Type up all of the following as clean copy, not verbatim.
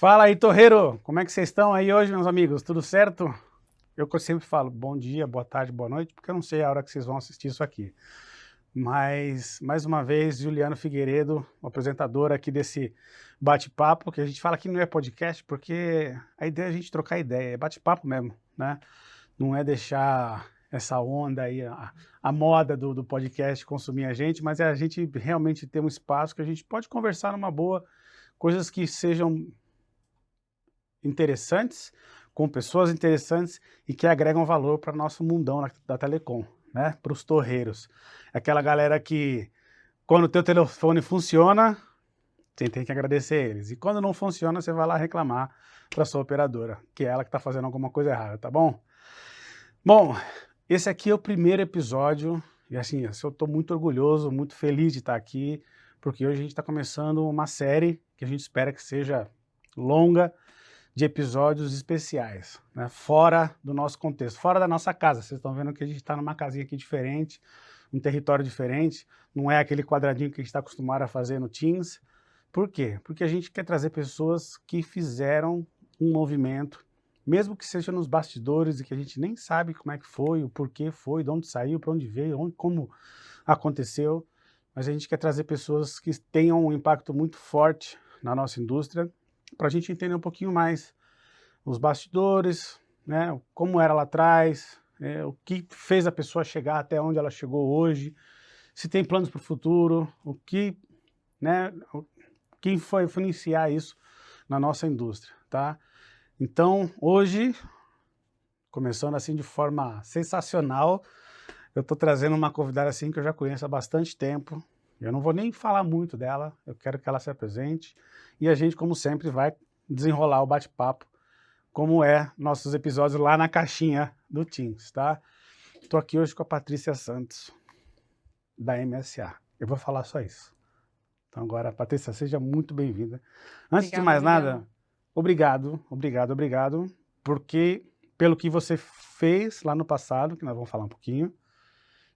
Fala aí, Torreiro! Como é que vocês estão aí hoje, meus amigos? Tudo certo? Eu sempre falo bom dia, boa tarde, boa noite, porque eu não sei a hora que vocês vão assistir isso aqui. Mas, mais uma vez, Juliano Figueiredo, o apresentador aqui desse bate-papo, que a gente fala que não é podcast, porque a ideia é a gente trocar ideia, é bate-papo mesmo, né? Não é deixar essa onda aí, a moda do podcast consumir a gente, mas é a gente realmente ter um espaço que a gente pode conversar numa boa, coisas que sejam interessantes, com pessoas interessantes e que agregam valor para nosso mundão da telecom, né? Para os torreiros. Aquela galera que, quando o teu telefone funciona, você tem que agradecer eles. E quando não funciona, você vai lá reclamar para sua operadora, que é ela que está fazendo alguma coisa errada, tá bom? Bom, esse aqui é o primeiro episódio, e assim, eu estou muito orgulhoso, muito feliz de estar aqui, porque hoje a gente está começando uma série que a gente espera que seja longa, de episódios especiais, né? Fora do nosso contexto, fora da nossa casa. Vocês estão vendo que a gente está numa casinha aqui diferente, um território diferente, não é aquele quadradinho que a gente está acostumado a fazer no Teams. Por quê? Porque a gente quer trazer pessoas que fizeram um movimento, mesmo que seja nos bastidores e que a gente nem sabe como é que foi, o porquê foi, de onde saiu, para onde veio, como aconteceu, mas a gente quer trazer pessoas que tenham um impacto muito forte na nossa indústria, para a gente entender um pouquinho mais os bastidores, né, como era lá atrás, o que fez a pessoa chegar até onde ela chegou hoje, se tem planos para o futuro, né, quem foi influenciar isso na nossa indústria, tá? Então, hoje, começando assim de forma sensacional, eu estou trazendo uma convidada assim que eu já conheço há bastante tempo. Eu não vou nem falar muito dela, eu quero que ela se apresente e a gente, como sempre, vai desenrolar o bate-papo, como é nossos episódios lá na caixinha do Teams, tá? Estou aqui hoje com a Patrícia Santos, da MSA. Eu vou falar só isso. Então agora, Patrícia, seja muito bem-vinda. Antes de Obrigada, mais Juliano. nada, obrigado, porque pelo que você fez lá no passado, que nós vamos falar um pouquinho,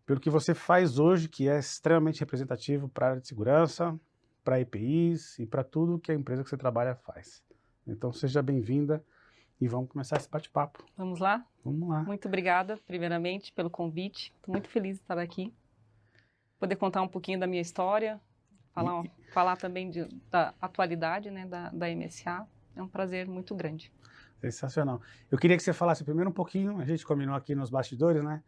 pelo que você faz hoje, que é extremamente representativo para a área de segurança, para EPIs e para tudo que a empresa que você trabalha faz. Então seja bem-vinda e vamos começar esse bate-papo. Vamos lá? Vamos lá. Muito obrigada, primeiramente, pelo convite. Estou muito feliz de estar aqui. Poder contar um pouquinho da minha história, falar também da atualidade, né, da MSA. É um prazer muito grande. Sensacional. Eu queria que você falasse primeiro um pouquinho, a gente combinou aqui nos bastidores, né?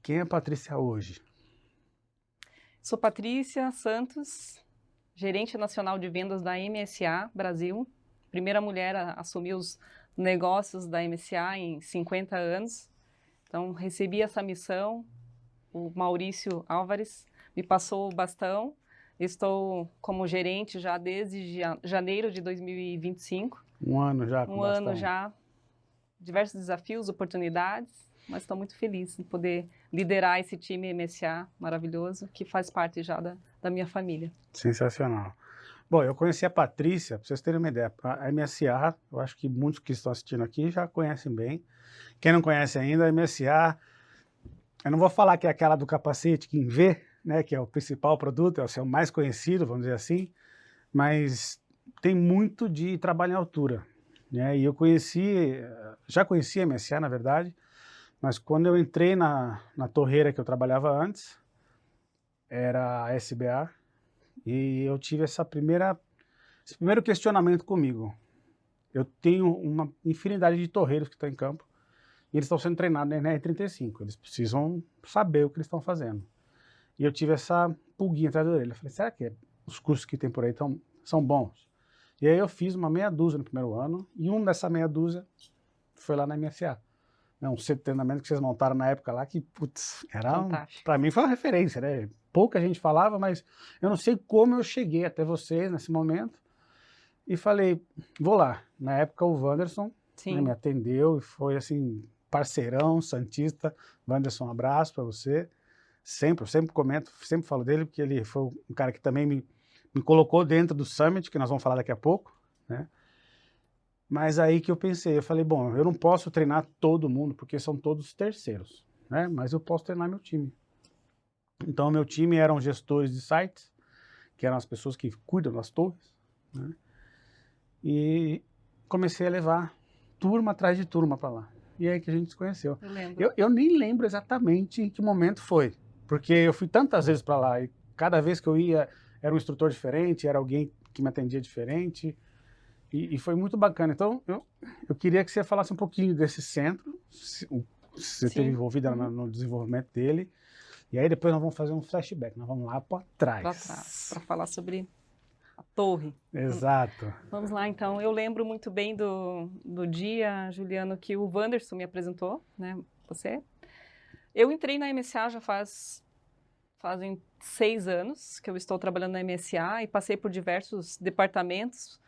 Quem é a Patrícia hoje? Sou Patrícia Santos, gerente nacional de vendas da MSA Brasil. Primeira mulher a assumir os negócios da MSA em 50 anos. Então, recebi essa missão. O Maurício Álvares me passou o bastão. Estou como gerente já desde janeiro de 2025. Um ano já com Um bastão. ano já, diversos desafios, oportunidades, mas estou muito feliz em poder liderar esse time MSA maravilhoso, que faz parte já da minha família. Sensacional. Bom, eu conheci a Patrícia, para vocês terem uma ideia, a MSA, eu acho que muitos que estão assistindo aqui já conhecem bem. Quem não conhece ainda, a MSA, eu não vou falar que é aquela do capacete que vê, né, que é o principal produto, é o seu mais conhecido, vamos dizer assim, mas tem muito de trabalho em altura, né? E eu já conheci a MSA, na verdade, mas quando eu entrei na torreira que eu trabalhava antes, era a SBA, e eu tive esse primeiro questionamento comigo. Eu tenho uma infinidade de torreiros que estão em campo, e eles estão sendo treinados na NR35, eles precisam saber o que eles estão fazendo. E eu tive essa pulguinha atrás da orelha. Eu falei, será que os cursos que tem por aí são bons? E aí eu fiz uma meia dúzia no primeiro ano, e um dessa meia dúzia foi lá na MSA. Um centro de treinamento que vocês montaram na época lá, que, putz, para mim foi uma referência, né? Pouca gente falava, mas eu não sei como eu cheguei até vocês nesse momento, e falei, vou lá. Na época o Wanderson, né, me atendeu, e foi assim, parceirão, santista. Wanderson, um abraço para você. Eu sempre comento, sempre falo dele, porque ele foi um cara que também me colocou dentro do Summit, que nós vamos falar daqui a pouco, né? Mas aí que eu pensei, eu falei, bom, eu não posso treinar todo mundo, porque são todos terceiros, né? Mas eu posso treinar meu time. Então, meu time eram gestores de sites, que eram as pessoas que cuidam das torres, né? e comecei a levar turma atrás de turma para lá. E é aí que a gente se conheceu. Eu lembro. Eu nem lembro exatamente em que momento foi, porque eu fui tantas vezes para lá e cada vez que eu ia era um instrutor diferente, era alguém que me atendia diferente e foi muito bacana. Então eu queria que você falasse um pouquinho desse centro, se você esteve Sim. envolvida no desenvolvimento dele, e aí depois nós vamos fazer um flashback, nós vamos lá para trás. Para trás, para falar sobre a torre. Exato. Vamos lá, então. Eu lembro muito bem do dia, Juliano, que o Wanderson me apresentou, né? Você. Eu entrei na MSA já fazem 6 anos que eu estou trabalhando na MSA e passei por diversos departamentos.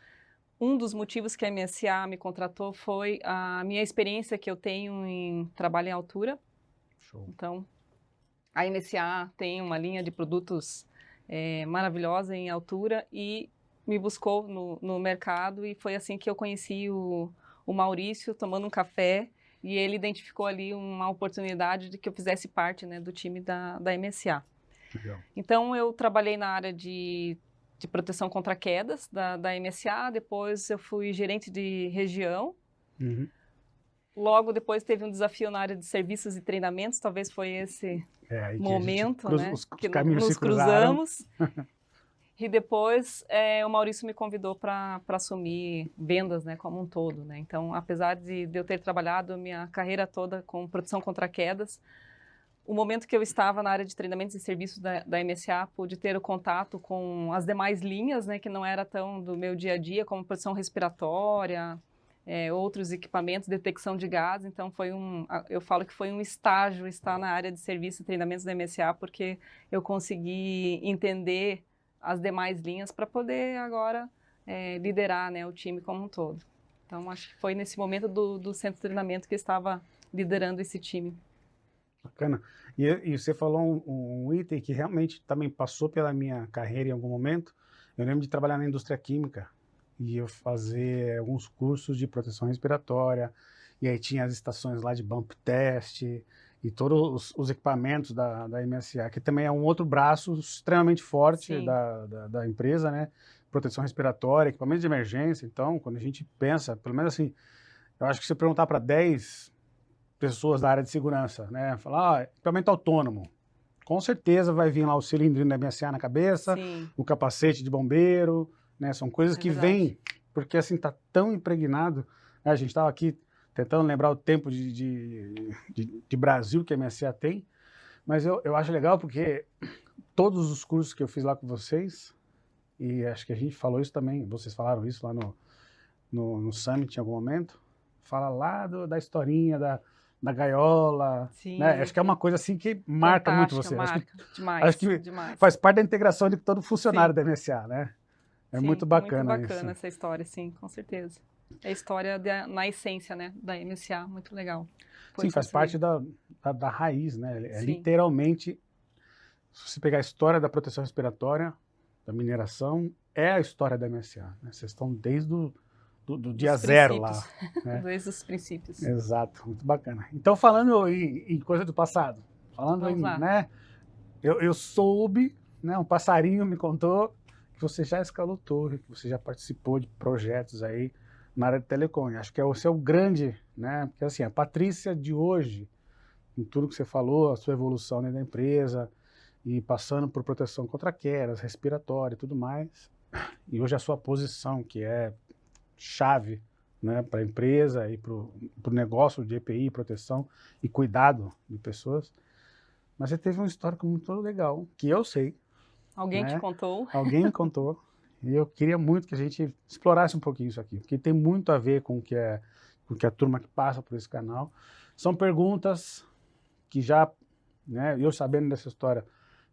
Um dos motivos que a MSA me contratou foi a minha experiência que eu tenho em trabalho em altura. Show. Então, a MSA tem uma linha de produtos maravilhosa em altura e me buscou no mercado e foi assim que eu conheci o Maurício tomando um café e ele identificou ali uma oportunidade de que eu fizesse parte, né, do time da MSA. Legal. Então, eu trabalhei na área de proteção contra quedas da MSA, depois eu fui gerente de região. Uhum. Logo depois teve um desafio na área de serviços e treinamentos, talvez foi esse Aí que momento, né, os que caminhos nos se cruzaram. cruzamos. E depois o Maurício me convidou para assumir vendas, né, como um todo, né? Então, apesar de eu ter trabalhado minha carreira toda com proteção contra quedas, o momento que eu estava na área de treinamentos e serviços da MSA, pude ter o contato com as demais linhas, né, que não era tão do meu dia a dia, como proteção respiratória, outros equipamentos, detecção de gás. Então, eu falo que foi um estágio estar na área de serviços e treinamentos da MSA, porque eu consegui entender as demais linhas para poder agora liderar, né, o time como um todo. Então, acho que foi nesse momento do centro de treinamento que eu estava liderando esse time. Bacana. E você falou um item que realmente também passou pela minha carreira em algum momento. Eu lembro de trabalhar na indústria química e eu fazer alguns cursos de proteção respiratória, e aí tinha as estações lá de bump test e todos os equipamentos da MSA, que também é um outro braço extremamente forte da empresa, né? Proteção respiratória, equipamentos de emergência. Então, quando a gente pensa, pelo menos assim, eu acho que se perguntar para 10 pessoas da área de segurança, né? Falar, equipamento autônomo. Com certeza vai vir lá o cilindrinho da MSA na cabeça, Sim. o capacete de bombeiro, né? São coisas que vêm, porque assim, tá tão impregnado, né? A gente estava aqui tentando lembrar o tempo de Brasil que a MSA tem, mas eu acho legal porque todos os cursos que eu fiz lá com vocês, e acho que a gente falou isso também, vocês falaram isso lá no Summit em algum momento, fala lá da historinha da gaiola, né? Acho que é uma coisa assim que marca muito você. Marca, acho que demais. Faz parte da integração de todo funcionário da MSA, né? Sim, muito bacana muito bacana isso. Essa história, sim, com certeza. É a história na essência, né, da MSA, muito legal. Sim, faz parte da raiz, né? É Sim. literalmente, se você pegar a história da proteção respiratória, da mineração, é a história da MSA, né? Vocês estão desde do dia zero lá. Né? Desde os princípios. Exato, muito bacana. Então, falando em coisa do passado, falando Vamos lá. né? Eu soube, né? Um passarinho me contou que você já escalou torre, que você já participou de projetos aí na área de telecom. Acho que é o seu grande, né? Porque assim, a Patrícia de hoje, em tudo que você falou, a sua evolução dentro da empresa, e passando por proteção contra quedas, respiratória e tudo mais, e hoje a sua posição, que é chave, né, para a empresa e para o negócio de EPI, proteção e cuidado de pessoas. Mas você teve um histórico muito legal, que eu sei. Alguém né? te contou? Alguém me contou. E eu queria muito que a gente explorasse um pouquinho isso aqui, porque tem muito a ver com o que a turma que passa por esse canal. São perguntas que já, né, eu sabendo dessa história,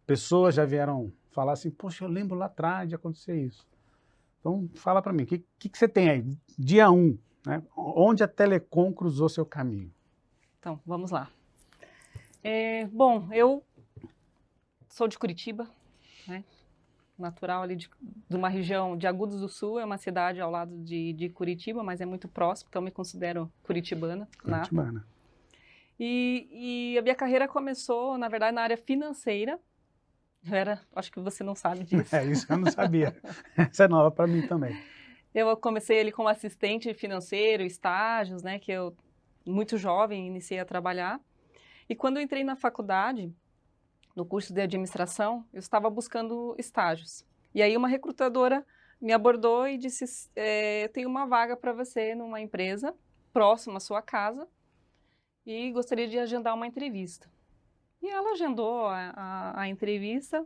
pessoas já vieram falar assim, poxa, eu lembro lá atrás de acontecer isso. Então, fala para mim, o que você tem aí? Dia 1, né? Onde a Telecom cruzou seu caminho? Então, vamos lá. Bom, eu sou de Curitiba, né? Natural ali de uma região de Agudos do Sul, é uma cidade ao lado de Curitiba, mas é muito próximo, então me considero curitibana. Curitibana. E a minha carreira começou, na verdade, na área financeira. Acho que você não sabe disso. Isso eu não sabia. Essa é nova para mim também. Eu comecei ali como assistente financeiro, estágios, né, que eu, muito jovem, iniciei a trabalhar. E quando eu entrei na faculdade, no curso de administração, eu estava buscando estágios. E aí uma recrutadora me abordou e disse, eu tenho uma vaga para você numa empresa próxima à sua casa e gostaria de agendar uma entrevista. E ela agendou a entrevista.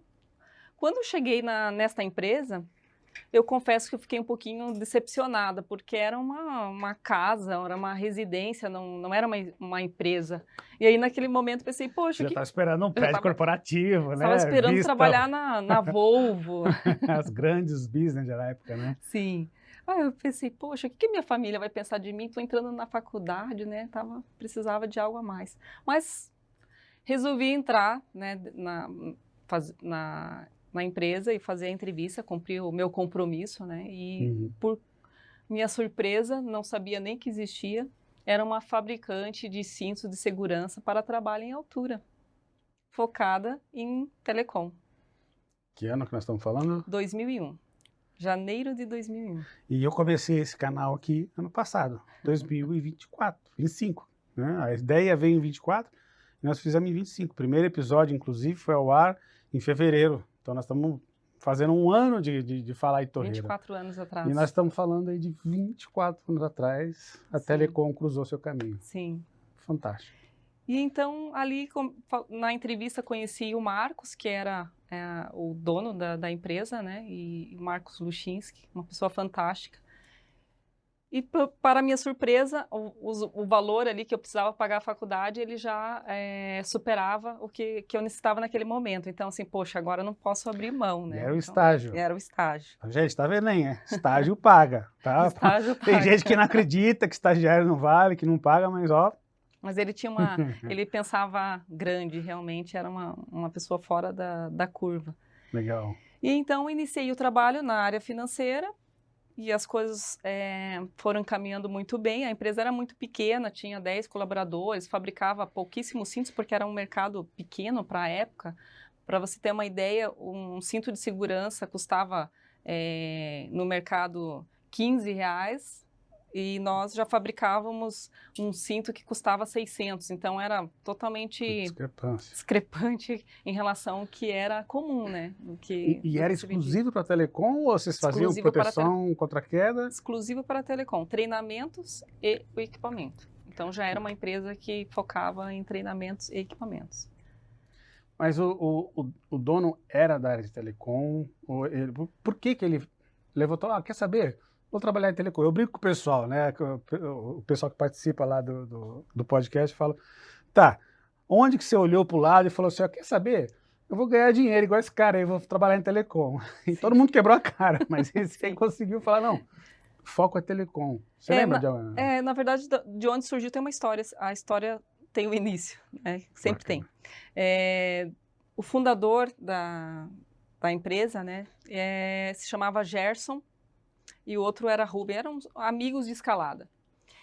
Quando eu cheguei nesta empresa, eu confesso que eu fiquei um pouquinho decepcionada, porque era uma casa, era uma residência, não era uma empresa. E aí, naquele momento, pensei, poxa... Já estava esperando um prédio corporativo, né? Estava esperando trabalhar na Volvo. As grandes business da época, né? Sim. Aí eu pensei, poxa, o que minha família vai pensar de mim? Estou entrando na faculdade, né? Precisava de algo a mais. Mas resolvi entrar, né, na empresa e fazer a entrevista, cumprir o meu compromisso, né? E por minha surpresa, não sabia nem que existia, era uma fabricante de cintos de segurança para trabalho em altura, focada em telecom. Que ano que nós estamos falando? 2001. Janeiro de 2001. E eu comecei esse canal aqui ano passado, 2024, 25. Né? A ideia veio em 24 e nós fizemos em 25. O primeiro episódio, inclusive, foi ao ar em fevereiro. Então nós estamos fazendo um ano de falar em torreira. 24 anos atrás. E nós estamos falando aí de 24 anos atrás, a Telecom cruzou seu caminho. Sim. Fantástico. E então, ali, na entrevista, conheci o Marcos, que era o dono da empresa, né? E Marcos Luchinski, uma pessoa fantástica. E, para minha surpresa, o valor ali que eu precisava pagar a faculdade, ele já superava o que eu necessitava naquele momento. Então, assim, poxa, agora eu não posso abrir mão, né? E era o então, estágio. Era o estágio. Gente, tá vendo, hein? Estágio paga, tá? Estágio Tem paga. gente que não acredita, que estagiário não vale, que não paga, mas ó... Mas ele tinha ele pensava grande, realmente, era uma pessoa fora da curva. Legal. E então, iniciei o trabalho na área financeira, e as coisas foram caminhando muito bem. A empresa era muito pequena, tinha 10 colaboradores, fabricava pouquíssimos cintos, porque era um mercado pequeno para a época. Para você ter uma ideia, um cinto de segurança custava no mercado R$15, e nós já fabricávamos um cinto que custava 600. Então, era totalmente discrepante em relação ao que era comum, né? E era exclusivo para a Telecom ou vocês faziam proteção contra queda? Exclusivo para a Telecom, treinamentos e o equipamento. Então, já era uma empresa que focava em treinamentos e equipamentos. Mas o dono era da área de Telecom? Por que ele levantou? Quer saber? Vou trabalhar em telecom. Eu brinco com o pessoal, né? O pessoal que participa lá do podcast fala, tá, onde que você olhou para o lado e falou assim, quer saber? Eu vou ganhar dinheiro igual esse cara aí, vou trabalhar em telecom. E todo mundo quebrou a cara, mas esse conseguiu falar, não, foco é telecom. Você lembra de... Na verdade, de onde surgiu tem uma história. A história tem o início, né? Sempre tem. O fundador da empresa, né, se chamava Gerson, e o outro era Rubem, eram amigos de escalada.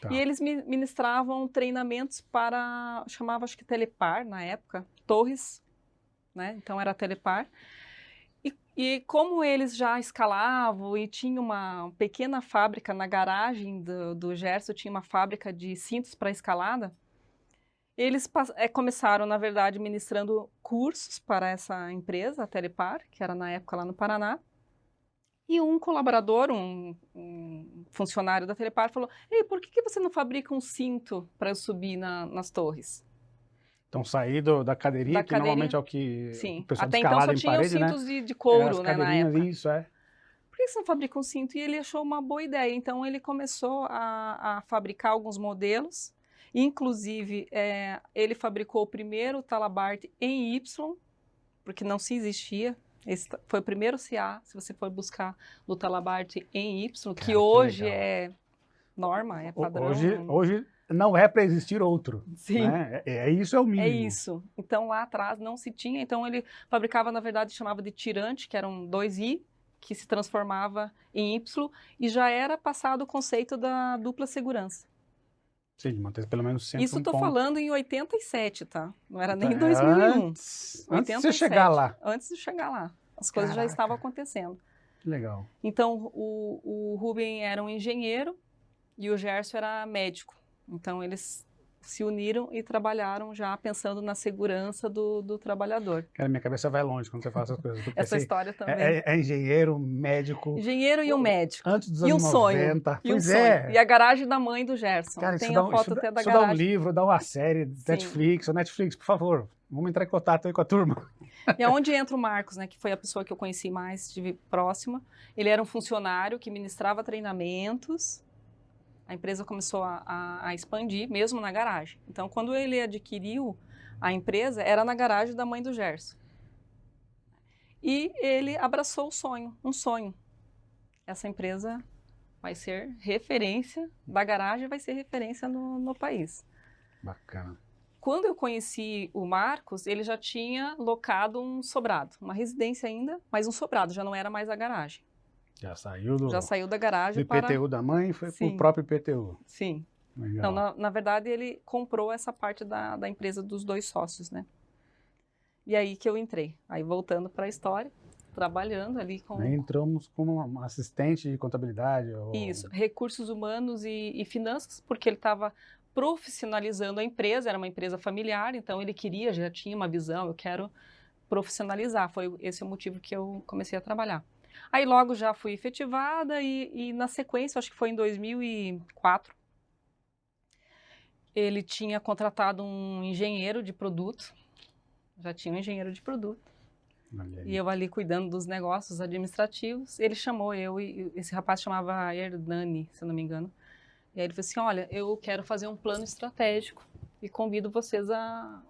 Tá. E eles ministravam treinamentos para, chamava acho que Telepar na época, Torres, né? Então era Telepar. E como eles já escalavam e tinha uma pequena fábrica na garagem do Gerson, tinha uma fábrica de cintos para escalada, eles começaram, na verdade, ministrando cursos para essa empresa, a Telepar, que era na época lá no Paraná. E um colaborador, um funcionário da Telepar falou, ei, por que você não fabrica um cinto para eu subir nas torres? Então, sair da cadeirinha, que normalmente é o que sim. O pessoal Até de escalada então só em parede, tinha os cintos de couro, né, na época. Isso, Por que você não fabrica um cinto? E ele achou uma boa ideia. Então, ele começou a fabricar alguns modelos. Inclusive, ele fabricou o primeiro Talabart em Y, porque não se existia. Esse foi o primeiro CA, se você for buscar no Talabart em Y, que hoje é norma, é padrão. Hoje não é para existir outro. Sim. Né? Isso é o mínimo. É isso. Então, lá atrás não se tinha. Então, ele fabricava, na verdade, chamava de tirante, que era um 2i, que se transformava em Y, e já era passado o conceito da dupla segurança. Sim, de manter pelo menos sempre Isso estou falando em 87, tá? Não era nem em 2001. Antes de você chegar lá. Antes de chegar lá. As coisas já estavam acontecendo. Que legal. Então, o Rubem era um engenheiro e o Gerson era médico. Então, eles se uniram e trabalharam já pensando na segurança do trabalhador. Cara, minha cabeça vai longe quando você fala essas coisas. Essa história também. É engenheiro, médico. Engenheiro e um médico. Antes dos E um anos sonho. 90. E um Pois sonho. é. E a garagem da mãe do Gerson. Cara, Tem a foto até da isso dá um garagem. livro, dá uma série, Netflix. Ô, Netflix, por favor, vamos entrar em contato aí com a turma. E é onde entra o Marcos, né, que foi a pessoa que eu conheci mais, estive próxima. Ele era um funcionário que ministrava treinamentos. A empresa começou a expandir, mesmo na garagem. Então, quando ele adquiriu a empresa, era na garagem da mãe do Gerson. E ele abraçou o sonho, um sonho. Essa empresa vai ser referência, da garagem vai ser referência no país. Bacana. Quando eu conheci o Marcos, ele já tinha locado um sobrado, uma residência ainda, mas um sobrado, já não era mais a garagem. Já saiu da garagem do IPTU da mãe e foi para o próprio IPTU. Sim. Legal. Então, na verdade, ele comprou essa parte da empresa dos dois sócios, né? E aí que eu entrei. Aí, voltando para a história, trabalhando ali com... Aí entramos como uma assistente de contabilidade. Isso, recursos humanos e finanças, porque ele estava profissionalizando a empresa, era uma empresa familiar, então ele queria, já tinha uma visão, eu quero profissionalizar. Foi esse o motivo que eu comecei a trabalhar. Aí logo já fui efetivada e na sequência, acho que foi em 2004, ele tinha contratado um engenheiro de produto, já tinha um engenheiro de produto, e eu ali cuidando dos negócios administrativos, ele chamou eu e esse rapaz chamava Hernani, se eu não me engano, e aí ele falou assim, olha, eu quero fazer um plano estratégico e convido vocês a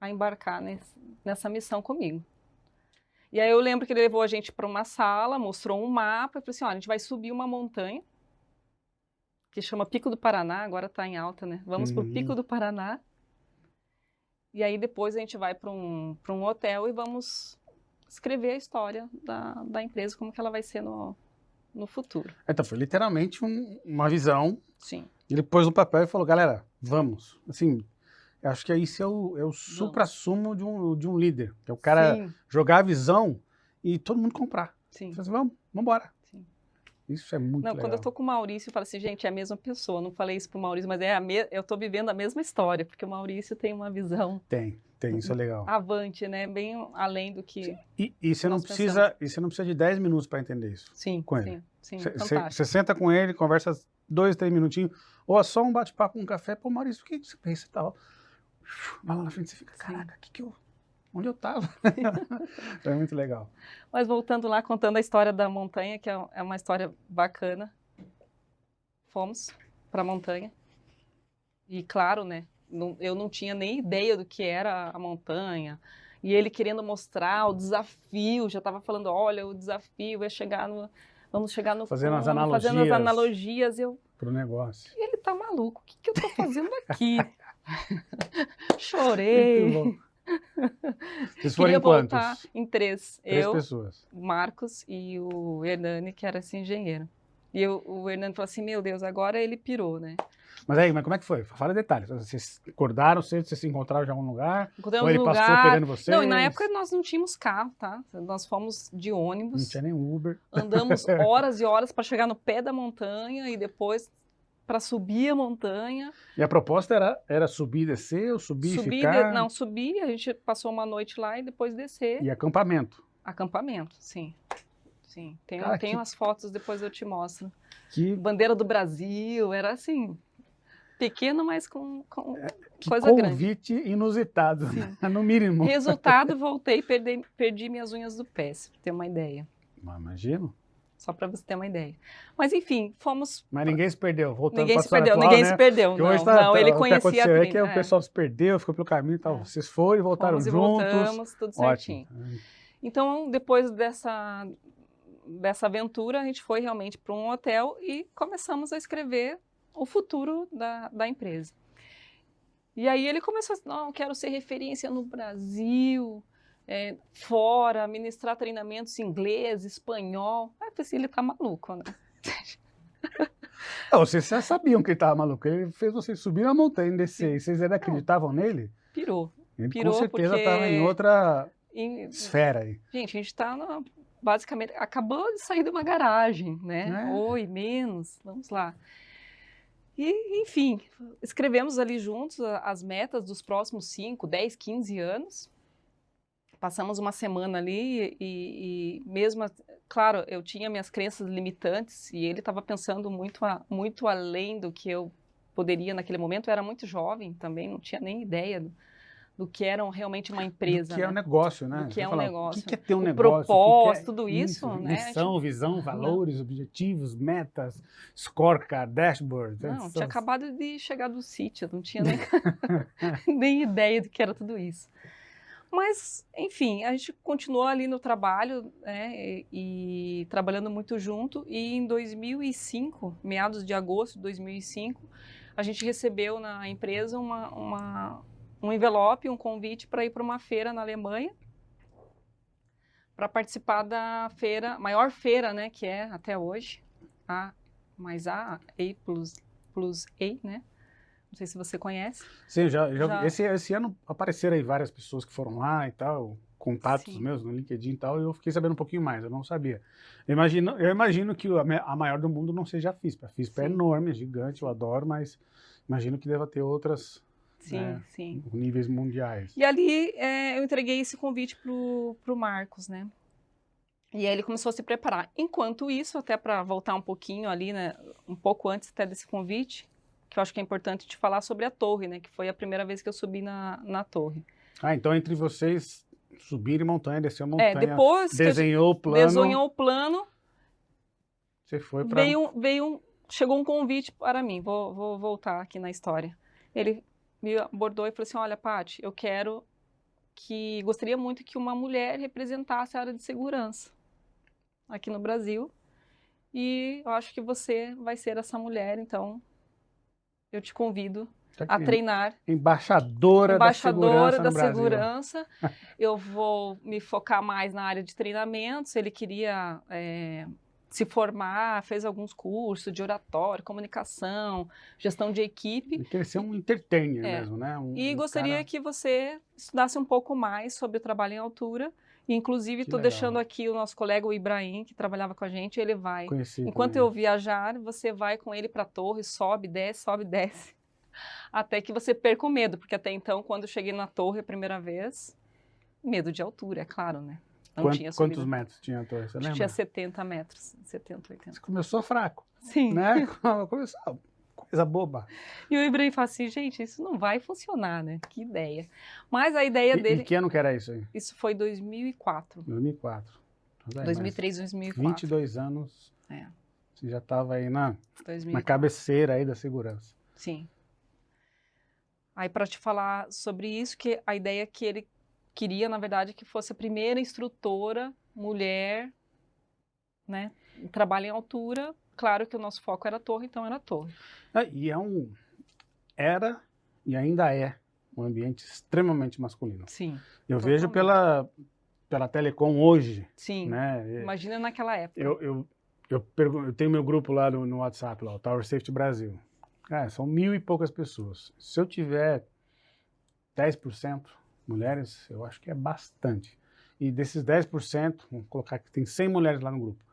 embarcar nessa missão comigo. E aí eu lembro que ele levou a gente para uma sala, mostrou um mapa e falou assim, olha, a gente vai subir uma montanha, que chama Pico do Paraná, agora está em alta, né? Vamos para o Pico do Paraná. E aí depois a gente vai para um hotel e vamos escrever a história da empresa, como que ela vai ser no futuro. Então foi literalmente uma visão. Sim. Ele pôs no papel e falou, galera, vamos. Assim, eu acho que isso é o supra-sumo de um líder. Que é o cara jogar a visão e todo mundo comprar. Sim. Assim, vamos embora. Sim. Isso é muito legal. Quando eu tô com o Maurício, eu falo assim, gente, é a mesma pessoa. Não falei isso pro Maurício, mas eu tô vivendo a mesma história, porque o Maurício tem uma visão... Tem, isso é legal. Avante, né? Bem além do que... E você não precisa de 10 minutos para entender isso. Sim, com ele. sim, Você senta com ele, conversa 2, 3 minutinhos, ou é só um bate-papo, um café, pô, Maurício, o que você pensa e tal? Vai lá na frente, você fica, caraca, onde eu tava? É muito legal. Mas voltando lá, contando a história da montanha, que é uma história bacana. Fomos para a montanha. E claro, né, eu não tinha nem ideia do que era a montanha. E ele querendo mostrar o desafio, já estava falando, olha, o desafio é vamos chegar no fazendo as analogias. Pro negócio. E ele tá maluco, o que eu tô fazendo aqui? Chorei. Muito bom. Vocês foram em quantos? Em 3. Três pessoas. O Marcos e o Hernani, que era esse engenheiro. E o Hernani falou assim, meu Deus, agora ele pirou, né? Mas como é que foi? Fala detalhes. Vocês acordaram cedo, vocês se encontraram em algum lugar? Encontramos ou ele passou pegando vocês? Não, e na época nós não tínhamos carro, tá? Nós fomos de ônibus. Não tinha nem Uber. Andamos horas e horas para chegar no pé da montanha e depois para subir a montanha. E a proposta era subir e descer, ou subir e ficar? Não, subir, a gente passou uma noite lá e depois descer. E acampamento? Acampamento, sim. Sim, tem umas fotos, depois eu te mostro. Bandeira do Brasil, era assim, pequeno, mas com coisa grande. Convite inusitado, no mínimo. Resultado, voltei e perdi minhas unhas do pé, pra ter uma ideia. Imagino. Só para você ter uma ideia. Mas enfim, fomos... Mas ninguém se perdeu, voltando ninguém para se perdeu, atual, ninguém né? se perdeu, não, ele conhecia a trilha. Que o pessoal se perdeu, ficou pelo caminho e tal. Vocês foram e voltaram juntos. Voltamos, tudo certinho. Ótimo. Então, depois dessa aventura, a gente foi realmente para um hotel e começamos a escrever o futuro da empresa. E aí ele começou assim, não, quero ser referência no Brasil, fora, ministrar treinamentos em inglês, espanhol. Aí eu falei assim, ele tá maluco, né? Não, vocês já sabiam que ele estava maluco. Ele fez vocês subir a montanha e descer. E vocês ainda acreditavam nele? Pirou. Ele com certeza estava em outra esfera aí. Gente, a gente está basicamente, acabou de sair de uma garagem, né? É. Oi, menos, vamos lá. E, enfim, escrevemos ali juntos as metas dos próximos 5, 10, 15 anos. Passamos uma semana ali e mesmo, claro, eu tinha minhas crenças limitantes e ele estava pensando muito além do que eu poderia naquele momento. Eu era muito jovem também, não tinha nem ideia do que era realmente uma empresa, Do que é um né? negócio, né? Do que Você é um fala, negócio. o que é ter um O negócio? O que propósito, é tudo isso, né? missão, visão, Não, valores, objetivos, metas, scorecard, dashboard. não, tinha acabado de chegar do sítio, não tinha nem, nem ideia do que era tudo isso. Mas, enfim, a gente continuou ali no trabalho, né, e trabalhando muito junto, e em 2005, meados de agosto de 2005, a gente recebeu na empresa um envelope, um convite para ir para uma feira na Alemanha, para participar da feira, maior feira, né, que é até hoje, a plus A, né? Não sei se você conhece. Sim, já Já. esse ano apareceram aí várias pessoas que foram lá e tal, contatos Sim. meus no LinkedIn e tal, e eu fiquei sabendo um pouquinho mais, eu não sabia. Eu imagino que a maior do mundo não seja a FISP. A FISP é Sim. enorme, é gigante, eu adoro, mas imagino que deva ter outras, Sim, né, sim. níveis mundiais. E ali eu entreguei esse convite pro Marcos, né? E aí ele começou a se preparar. Enquanto isso, até para voltar um pouquinho ali, né? Um pouco antes até desse convite, que eu acho que é importante te falar sobre a torre, né? Que foi a primeira vez que eu subi na torre. Ah, então entre vocês subir montanha, descer a montanha, Depois desenhou o que plano, desenhou o plano, você foi para... chegou um convite para mim. Vou voltar aqui na história. Ele me abordou e falou assim: olha, Paty, gostaria muito que uma mulher representasse a área de segurança aqui no Brasil, e eu acho que você vai ser essa mulher, então eu te convido a treinar. Embaixadora da segurança no Brasil. Eu vou me focar mais na área de treinamentos. Ele queria se formar, fez alguns cursos de oratória, comunicação, gestão de equipe. Ele queria ser um entertainer mesmo, né? E gostaria que você estudasse um pouco mais sobre o trabalho em altura. Inclusive, estou deixando aqui o nosso colega, o Ibrahim, que trabalhava com a gente, ele vai. Enquanto eu viajar, você vai com ele para a torre, sobe, desce, até que você perca o medo, porque até então, quando eu cheguei na torre a primeira vez, medo de altura, é claro, né? Não tinha subido. Quantos metros tinha a torre, você lembra? Tinha 70 metros, 70, 80. Você começou fraco. Sim. Né? Começou coisa boba. E o Ibrahim fala assim, gente, isso não vai funcionar, né? Que ideia. Mas a ideia dele... E que ano que era isso aí? Isso foi 2004. 2004. 2003, 2004. 22 anos. Você já estava aí na cabeceira aí da segurança. Sim. Aí para te falar sobre isso, que a ideia que ele queria, na verdade, que fosse a primeira instrutora mulher, né? Trabalho em altura. Claro que o nosso foco era a torre, então era a torre. Era e ainda é um ambiente extremamente masculino. Sim. Eu vejo pela Telecom hoje. Sim. Né? Imagina naquela época. Eu tenho meu grupo lá no WhatsApp, lá, o Tower Safety Brasil. São 1000 e poucas pessoas. Se eu tiver 10% mulheres, eu acho que é bastante. E desses 10%, vamos colocar que tem 100 mulheres lá no grupo,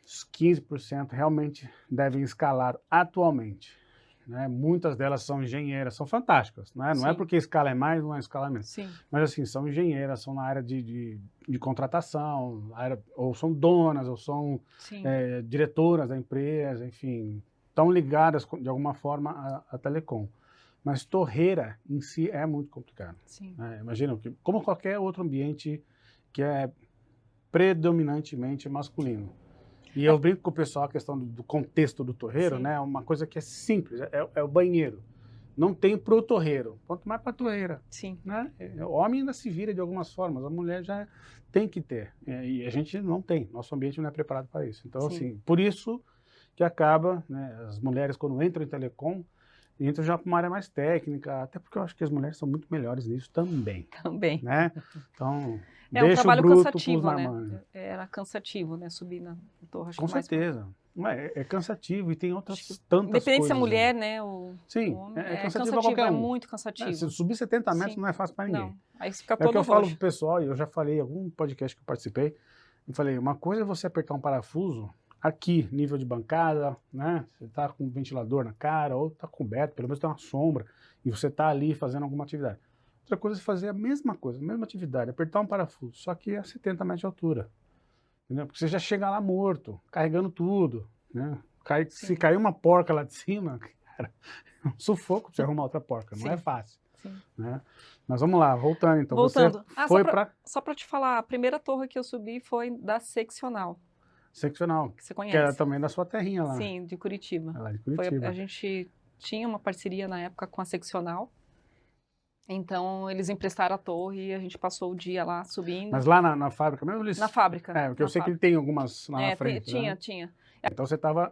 os 15% realmente devem escalar atualmente. Né? Muitas delas são engenheiras, são fantásticas. Né? Não é porque escala é mais, não é escala menos. Sim. Mas assim, são engenheiras, são na área de contratação, ou são donas, ou são diretoras da empresa, enfim, estão ligadas de alguma forma à Telecom. Mas torreira em si é muito complicado. Sim. Imagina, como qualquer outro ambiente que é predominantemente masculino. E eu brinco com o pessoal a questão do contexto do torreiro, né? Uma coisa que é simples, é o banheiro. Não tem pro torreiro, quanto mais para a torreira. Sim. Né? O homem ainda se vira de algumas formas, a mulher já tem que ter. E a gente não tem, nosso ambiente não é preparado para isso. Então, assim, por isso que acaba, né, as mulheres quando entram em telecom, entram já para uma área mais técnica, até porque eu acho que as mulheres são muito melhores nisso também. Também. Né? Então, um trabalho cansativo, né? Era cansativo, né? Subir na torre. Com certeza. É cansativo e tem outras tantas Independente coisas. se é Né? mulher, né? Sim, Homem, é cansativo para qualquer é um. muito cansativo. Se subir 70 metros Sim. não é fácil para ninguém. Não, aí você fica É o todo que eu falo roxo. pro pessoal, e eu já falei em algum podcast que eu participei, eu falei, uma coisa é você apertar um parafuso aqui, nível de bancada, né? Você tá com um ventilador na cara, ou tá coberto, pelo menos tem uma sombra, e você tá ali fazendo alguma atividade. Outra coisa é fazer a mesma coisa, a mesma atividade, apertar um parafuso, só que a 70 metros de altura. Entendeu? Porque você já chega lá morto, carregando tudo, né? Se cair uma porca lá de cima, cara, é um sufoco pra você arrumar outra porca, não é fácil. Sim. Né? Mas vamos lá, voltando então. Voltando. Você foi para Só para te falar, a primeira torre que eu subi foi da Seccional. Seccional, Que você conhece. que era também da sua terrinha lá. Sim, de Curitiba. Lá de Curitiba. A gente tinha uma parceria na época com a Seccional. Então, eles emprestaram a torre e a gente passou o dia lá subindo. Mas lá na fábrica mesmo? Na fábrica. Porque eu sei que tem algumas lá na frente. Tinha. Então você estava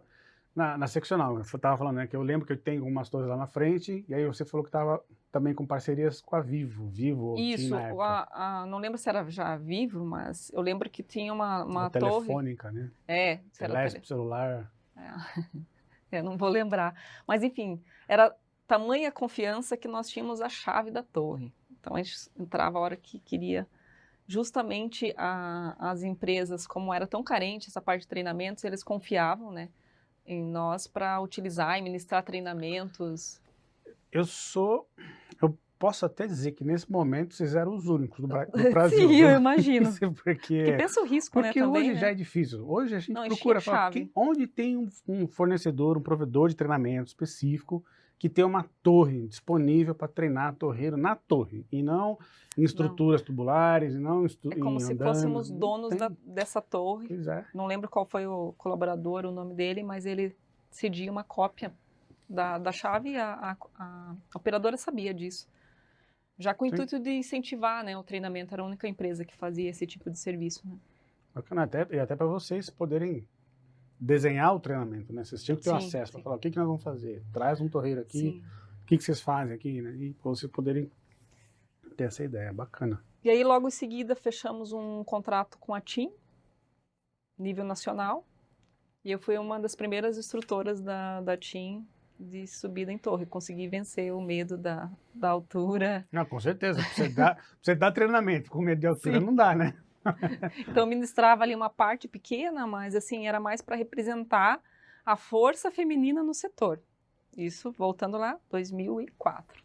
na seccional. Você estava falando, né? Que eu lembro que eu tenho algumas torres lá na frente, e aí você falou que estava também com parcerias com a Vivo. Isso, na época. não lembro se era já a Vivo, mas eu lembro que tinha uma torre. Telefônica, né? Telesp, celular. Não vou lembrar. Mas enfim, era tamanha confiança que nós tínhamos a chave da torre. Então a gente entrava a hora que queria. Justamente as empresas, como era tão carente essa parte de treinamentos, eles confiavam, né, em nós para utilizar e ministrar treinamentos. Eu posso até dizer que nesse momento vocês eram os únicos do Brasil. Sim, eu imagino. Porque pensa o risco, né, também. Porque hoje né? já é difícil. Hoje a gente Não, procura falar onde tem um fornecedor, um provedor de treinamento específico que tem uma torre disponível para treinar torreiro na torre, e não em estruturas tubulares, e não É como se fôssemos donos dessa torre. Pois é. Não lembro qual foi o colaborador, o nome dele, mas ele cedia uma cópia da chave e a operadora sabia disso. Já com o intuito de incentivar, né, o treinamento, era a única empresa que fazia esse tipo de serviço. Né? Bacana, até para vocês poderem desenhar o treinamento, né? Vocês tinham que ter acesso para falar o que nós vamos fazer. Traz um torreiro aqui, o que vocês fazem aqui, né? E para vocês poderem ter essa ideia, bacana. E aí, logo em seguida, fechamos um contrato com a TIM, nível nacional, e eu fui uma das primeiras instrutoras da TIM de subida em torre, consegui vencer o medo da altura. Não, com certeza, você dá treinamento com medo de altura, não dá, né? Então, eu ministrava ali uma parte pequena, mas assim, era mais para representar a força feminina no setor. Isso, voltando lá, 2004.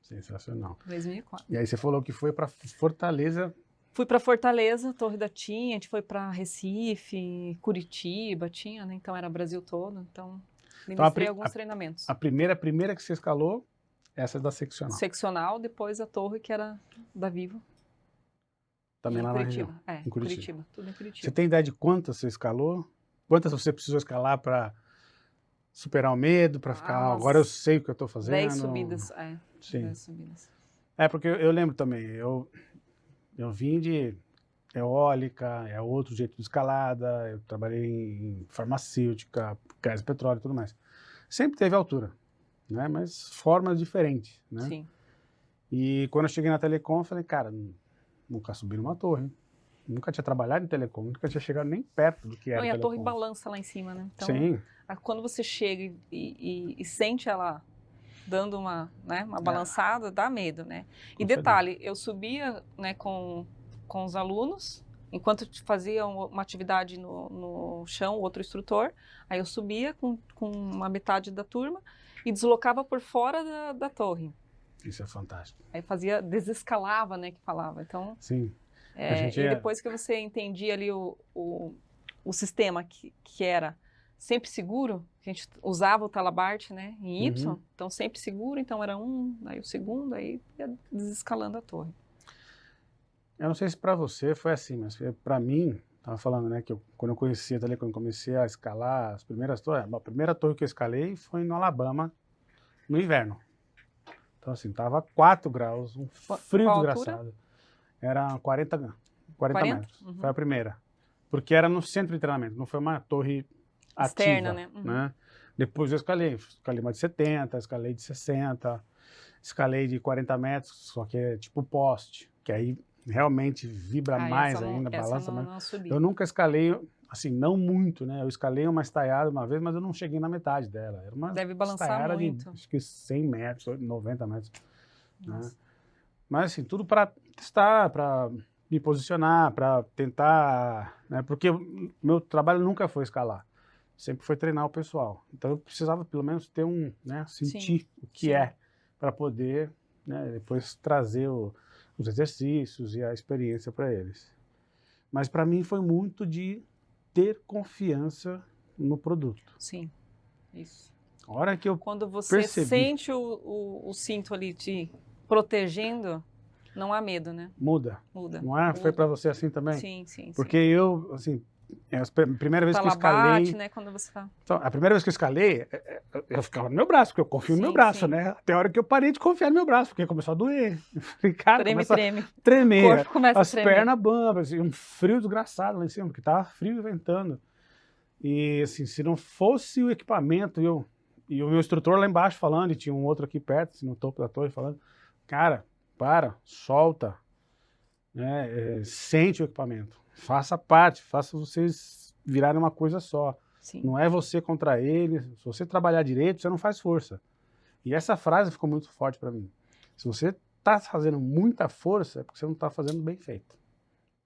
Sensacional. 2004. E aí você falou que foi para Fortaleza. Fui para Fortaleza, Torre da TIM, a gente foi para Recife, Curitiba, tinha, né? Então era Brasil todo, então ministrei alguns treinamentos. A primeira que você escalou, essa é da seccional. Seccional, depois a torre que era da Vivo. Também lá Curitiba. Na região. Em Curitiba, tudo em Curitiba. Você tem ideia de quantas você escalou? Quantas você precisou escalar para superar o medo, para ficar, agora eu sei o que eu estou fazendo? 10 subidas, Sim. 10 subidas. Porque eu lembro também, eu vim de eólica, é outro jeito de escalada, eu trabalhei em farmacêutica, gás, petróleo e tudo mais. Sempre teve altura, né? Mas formas diferentes, né? Sim. E quando eu cheguei na Telecom, eu falei, cara, nunca subi numa torre. Nunca tinha trabalhado em Telecom, nunca tinha chegado nem perto do que era. E a Telecom. torre balança lá em cima, né? Então, sim. Quando você chega e sente ela dando uma balançada, dá medo, né? E detalhe, eu subia, né, com os alunos, enquanto fazia uma atividade no chão, outro instrutor, aí eu subia com uma metade da turma e deslocava por fora da torre. Isso é fantástico. Aí desescalava, né, que falava. Então, sim. E depois que você entendia ali o sistema que era sempre seguro, a gente usava o Talabart, né, em Y, então sempre seguro, então era aí o segundo, aí ia desescalando a torre. Eu não sei se para você foi assim, mas para mim, estava falando, né, que quando eu conhecia ali, quando eu comecei a escalar as primeiras torres, a primeira torre que eu escalei foi no Alabama, no inverno. Então assim, tava 4 graus, um frio desgraçado. Era 40 metros, foi a primeira. Porque era no centro de treinamento, não foi uma torre externa, ativa, né? Depois eu escalei mais de 70, escalei de 60, escalei de 40 metros, só que é tipo poste, que aí realmente vibra mais essa não, ainda, essa balança não, mais. não subi. Eu nunca escalei, assim, não muito, né? Eu escalei uma estaiada uma vez, mas eu não cheguei na metade dela. Era uma Deve balançar estaiada de, muito. acho que 100 metros, 90 metros, né? Nossa. Mas, assim, tudo para testar, para me posicionar, para tentar, né? Porque o meu trabalho nunca foi escalar, sempre foi treinar o pessoal. Então eu precisava pelo menos ter né, sentir o que sim. é, para poder, né, depois trazer os exercícios e a experiência para eles. Mas para mim foi muito de ter confiança no produto. Sim, isso. A hora que eu Quando você percebi, sente o cinto ali te protegendo, não há medo, né? muda. Muda. Não é? Foi Muda. para você assim também? Sim, sim, Porque sim. eu, assim, primeira vez que eu Talabarte, escalei, né? Quando você tá... então, a primeira vez que eu escalei, eu ficava no meu braço, porque eu confio no meu Sim, braço, sim. né? Até a hora que eu parei de confiar no meu braço, porque começou a doer. Eu falei, cara, Treme, começa a treme. O tremer, corpo começa a as tremer. pernas bambam, assim, um frio desgraçado lá em cima, porque tava frio e ventando. E assim, se não fosse o equipamento e o meu instrutor lá embaixo falando, e tinha um outro aqui perto, assim, no topo da torre, falando, cara, solta, né? Sente o equipamento, faça parte, faça vocês virarem uma coisa só. Sim. Não é você contra ele, se você trabalhar direito, você não faz força. E essa frase ficou muito forte para mim. Se você está fazendo muita força, é porque você não está fazendo bem feito.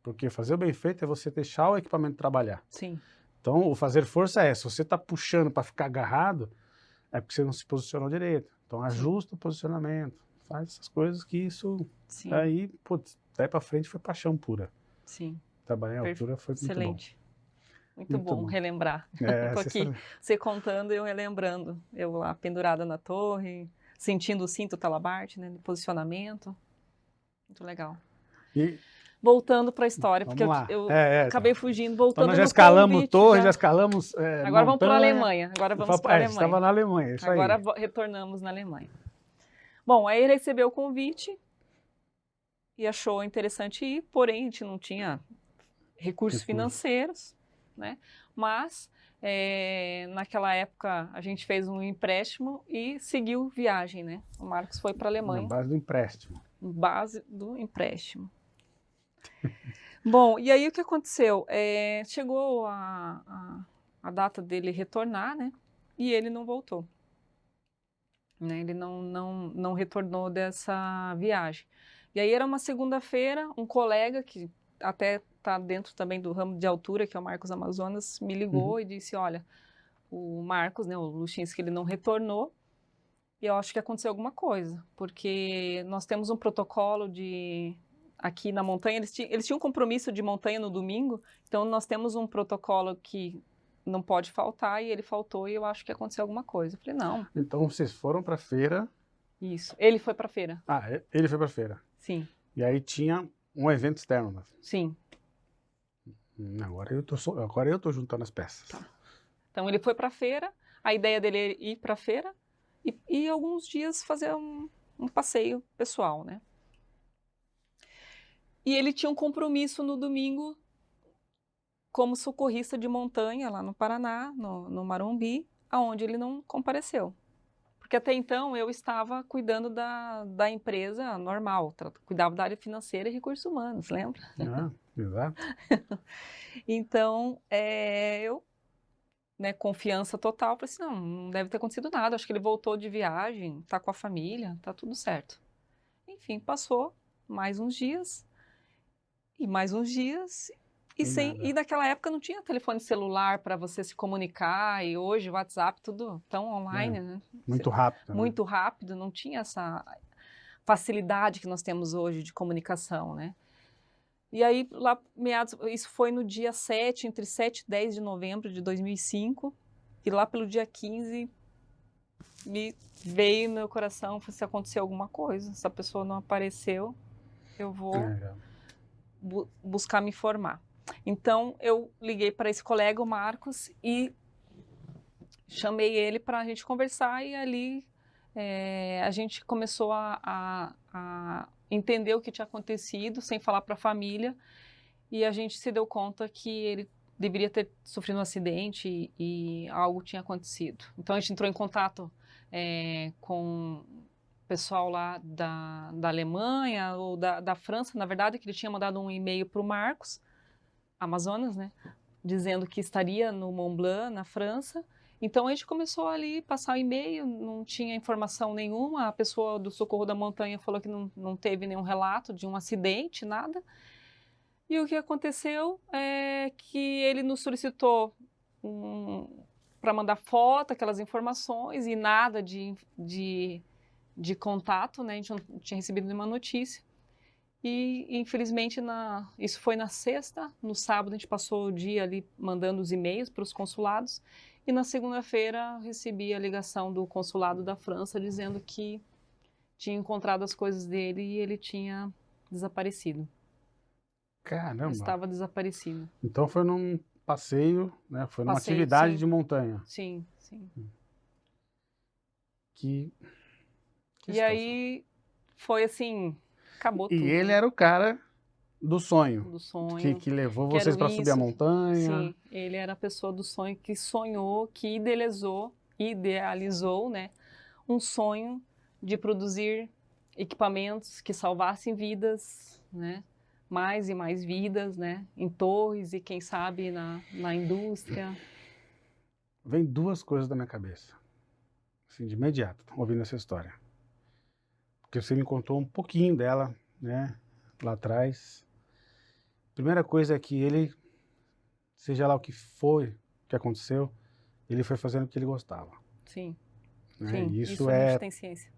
Porque fazer o bem feito é você deixar o equipamento trabalhar. Sim. Então, o fazer força é, se você está puxando para ficar agarrado, é porque você não se posicionou direito. Então, ajusta o posicionamento, faz essas coisas que isso... Sim. Aí, putz, daí para frente foi paixão pura. Sim. Trabalhar em altura foi muito bom. Excelente. Muito bom relembrar. Tô aqui, você contando, eu relembrando. Eu lá pendurada na torre, sentindo o cinto talabarte, né, de posicionamento. Muito legal. E voltando para a história, porque eu acabei fugindo, voltando então nós já no escalamos convite, torre, já escalamos agora vamos para a montanha. Alemanha. Agora vamos para a Alemanha. Estava na Alemanha, isso agora aí. retornamos na Alemanha. Bom, aí ele recebeu o convite e achou interessante ir, porém a gente não tinha recursos financeiros, né? Mas naquela época a gente fez um empréstimo e seguiu viagem, né? O Marcos foi para a Alemanha. Na base do empréstimo. Base do empréstimo. Bom, e aí o que aconteceu? Chegou a data dele retornar, né? E ele não voltou. Né? Ele não retornou dessa viagem. E aí era uma segunda-feira, um colega que até está dentro também do ramo de altura, que é o Marcos Amazonas, me ligou e disse, olha, o Marcos, né, o Luschinski, ele não retornou, e eu acho que aconteceu alguma coisa, porque nós temos um protocolo aqui na montanha, eles tinham um compromisso de montanha no domingo, então nós temos um protocolo que não pode faltar, e ele faltou, e eu acho que aconteceu alguma coisa. Eu falei, não. Então vocês foram para a feira? Isso, ele foi para a feira. Ah, ele foi para a feira. Sim. E aí tinha um evento externo. Sim. Agora eu tô juntando as peças. Tá. Então ele foi para a feira, a ideia dele é ir para a feira e alguns dias fazer um passeio pessoal, né? E ele tinha um compromisso no domingo como socorrista de montanha lá no Paraná, no Marumbi, aonde ele não compareceu. Porque até então eu estava cuidando da empresa normal, cuidava da área financeira e recursos humanos, lembra? Exato. Então, eu, né, confiança total, falei assim, não deve ter acontecido nada, acho que ele voltou de viagem, tá com a família, tá tudo certo. Enfim, passou mais uns dias, e mais uns dias, e naquela época não tinha telefone celular para você se comunicar, e hoje o WhatsApp, tudo tão online, né? Muito rápido. Muito rápido, não tinha essa facilidade que nós temos hoje de comunicação, né? E aí, lá isso foi no dia 7, entre 7 e 10 de novembro de 2005, e lá pelo dia 15, me veio no meu coração, se acontecer alguma coisa, essa pessoa não apareceu, eu vou buscar me informar. Então, eu liguei para esse colega, o Marcos, e chamei ele para a gente conversar, e ali a gente começou a entender o que tinha acontecido, sem falar para a família, e a gente se deu conta que ele deveria ter sofrido um acidente e algo tinha acontecido. Então a gente entrou em contato com o pessoal lá da Alemanha ou da França, na verdade, que ele tinha mandado um e-mail para o Marcos, Amazonas, né? Dizendo que estaria no Mont Blanc, na França. Então a gente começou ali a passar o e-mail, não tinha informação nenhuma. A pessoa do Socorro da Montanha falou que não teve nenhum relato de um acidente, nada. E o que aconteceu é que ele nos solicitou para mandar foto, aquelas informações, e nada de contato, né? A gente não tinha recebido nenhuma notícia. E, infelizmente, isso foi na sexta. No sábado, a gente passou o dia ali mandando os e-mails para os consulados. E na segunda-feira, recebi a ligação do consulado da França dizendo que tinha encontrado as coisas dele e ele tinha desaparecido. Caramba. Estava desaparecido. Então foi num passeio, né? Foi numa Passeio, atividade sim. de montanha. Sim, sim. Que E situação. aí foi assim, acabou E tudo. ele né? era o cara do sonho. Do sonho. Que levou Quero vocês para subir a isso. montanha. Sim, ele era a pessoa do sonho que sonhou, que idealizou, né, um sonho de produzir equipamentos que salvassem vidas, né, mais e mais vidas, né, em torres e quem sabe na indústria. Vem duas coisas da minha cabeça, assim, de imediato, ouvindo essa história. Porque você me contou um pouquinho dela, né, lá atrás. Primeira coisa é que ele, seja lá o que foi que aconteceu, ele foi fazendo o que ele gostava. Sim, Né? sim, Isso isso a gente tem ciência.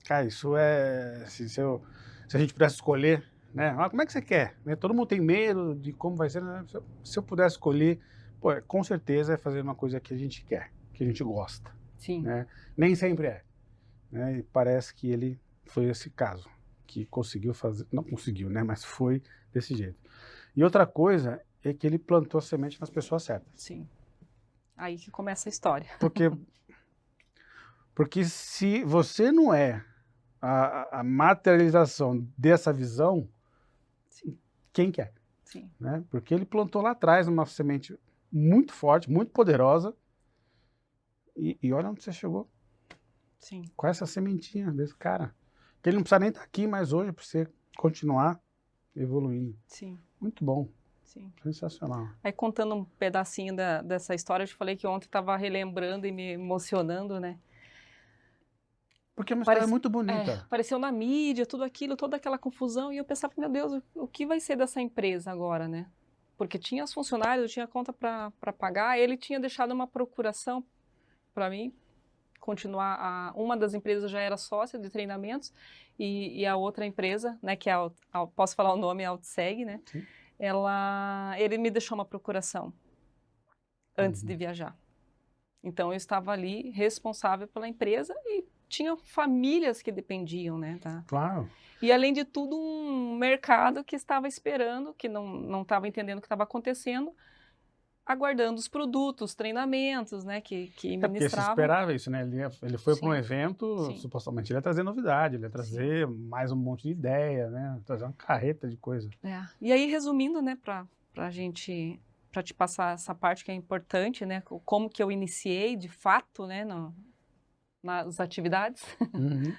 Cara, isso é, assim, se a gente pudesse escolher, né, como é que você quer? Né? Todo mundo tem medo de como vai ser, né? Se eu pudesse escolher, pô, com certeza é fazer uma coisa que a gente quer, que a gente gosta. Sim. Né? Nem sempre é. Né? E parece que ele foi esse caso, que conseguiu fazer, não conseguiu, né, mas foi desse jeito. E outra coisa é que ele plantou a semente nas pessoas certas. Sim. Aí que começa a história. Porque se você não é a materialização dessa visão, Sim. quem quer? Sim. Né? Porque ele plantou lá atrás uma semente muito forte, muito poderosa, e olha onde você chegou. Sim. Com essa sementinha desse cara. Que ele não precisa nem estar aqui mais hoje para você continuar evoluindo. Sim. Muito bom. Sim. Sensacional. Aí contando um pedacinho dessa história, eu te falei que ontem estava relembrando e me emocionando, né? Porque é uma história muito É, bonita. apareceu na mídia, tudo aquilo, toda aquela confusão, e eu pensava, meu Deus, o que vai ser dessa empresa agora, né? Porque tinha os funcionários, eu tinha conta para pagar, ele tinha deixado uma procuração para mim continuar. Uma das empresas já era sócia de treinamentos, e a outra empresa, né, que é posso falar o nome, é a Outseg, né? Sim. Ele me deixou uma procuração antes de viajar. Então, eu estava ali responsável pela empresa e tinha famílias que dependiam, né? Claro. E, além de tudo, um mercado que estava esperando, que não estava entendendo o que estava acontecendo, aguardando os produtos, treinamentos, né? Que É porque se ministravam. esperava isso, né? Ele foi para um Sim. evento, Sim. supostamente ele ia trazer novidade, ele ia trazer mais um monte de ideia, né? Trazer uma carreta de coisa. E aí, resumindo, né, para te passar essa parte que é importante, né? Como que eu iniciei, de fato, né, nas atividades. Uhum.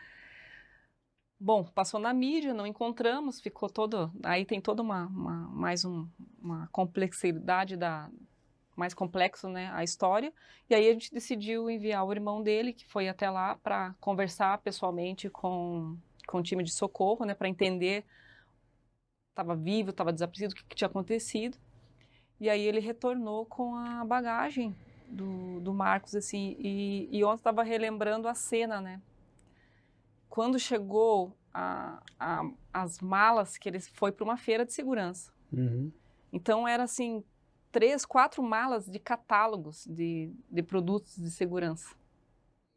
Bom, passou na mídia, não encontramos, ficou todo... Aí tem toda uma complexidade mais complexo, né, a história. E aí a gente decidiu enviar o irmão dele, que foi até lá, para conversar pessoalmente com o time de socorro, né, para entender estava vivo, estava desaparecido, o que tinha acontecido. E aí ele retornou com a bagagem do Marcos, assim, e ontem estava relembrando a cena, né? Quando chegou as malas, que ele foi para uma feira de segurança. Uhum. Então, era assim, 3, 4 malas de catálogos de produtos de segurança.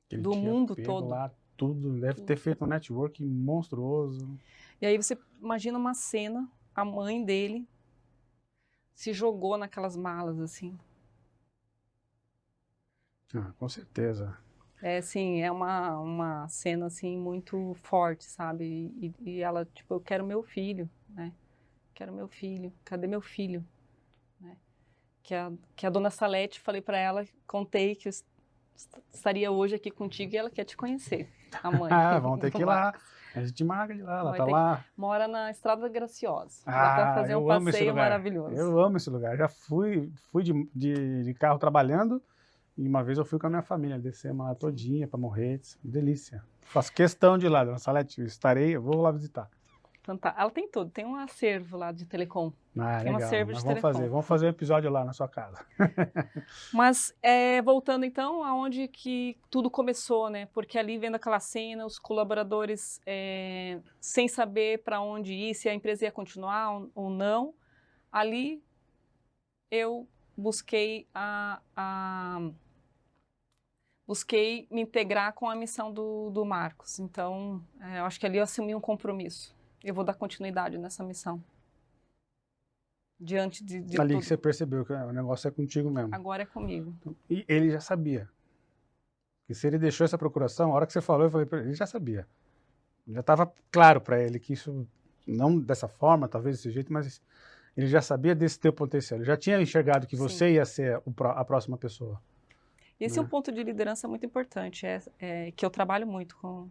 Ele do tinha mundo pego todo. lá tudo, deve ter feito um network monstruoso. E aí você imagina uma cena, a mãe dele se jogou naquelas malas, assim. Ah, com certeza. É, assim, é uma cena, assim, muito forte, sabe? E ela, tipo, eu quero meu filho, né? Quero meu filho. Cadê meu filho? Né? Que a dona Salete, falei para ela, contei que eu estaria hoje aqui contigo e ela quer te conhecer. a mãe. Ah, vamos ter do que ir lá. Marcos. A gente marca de lá, ela Vai tá ter lá. Mora na Estrada Graciosa. Dá para fazer um Eu amo esse passeio lugar. maravilhoso. Eu amo esse lugar. Já fui de carro trabalhando e uma vez eu fui com a minha família, descemos lá todinha para Morretes. Delícia. Faço questão de ir lá, dona Salete. Eu vou lá visitar. Ela tem tudo, tem um acervo lá de telecom. Ah, Tem um legal. acervo Nós de telecom. vamos fazer um episódio lá na sua casa. Mas voltando então aonde que tudo começou, né? Porque ali vendo aquela cena, os colaboradores sem saber para onde ir, se a empresa ia continuar ou não, ali eu busquei busquei me integrar com a missão do Marcos. Então, eu acho que ali eu assumi um compromisso. Eu vou dar continuidade nessa missão. Diante de Ali tudo. que você percebeu que o negócio é contigo mesmo. Agora é comigo. E ele já sabia. E se ele deixou essa procuração, a hora que você falou, eu falei para ele, ele já sabia. Já estava claro para ele que isso, não dessa forma, talvez desse jeito, mas ele já sabia desse teu potencial. Ele já tinha enxergado que você Sim. ia ser a próxima pessoa. Esse é um ponto de liderança muito importante, que eu trabalho muito com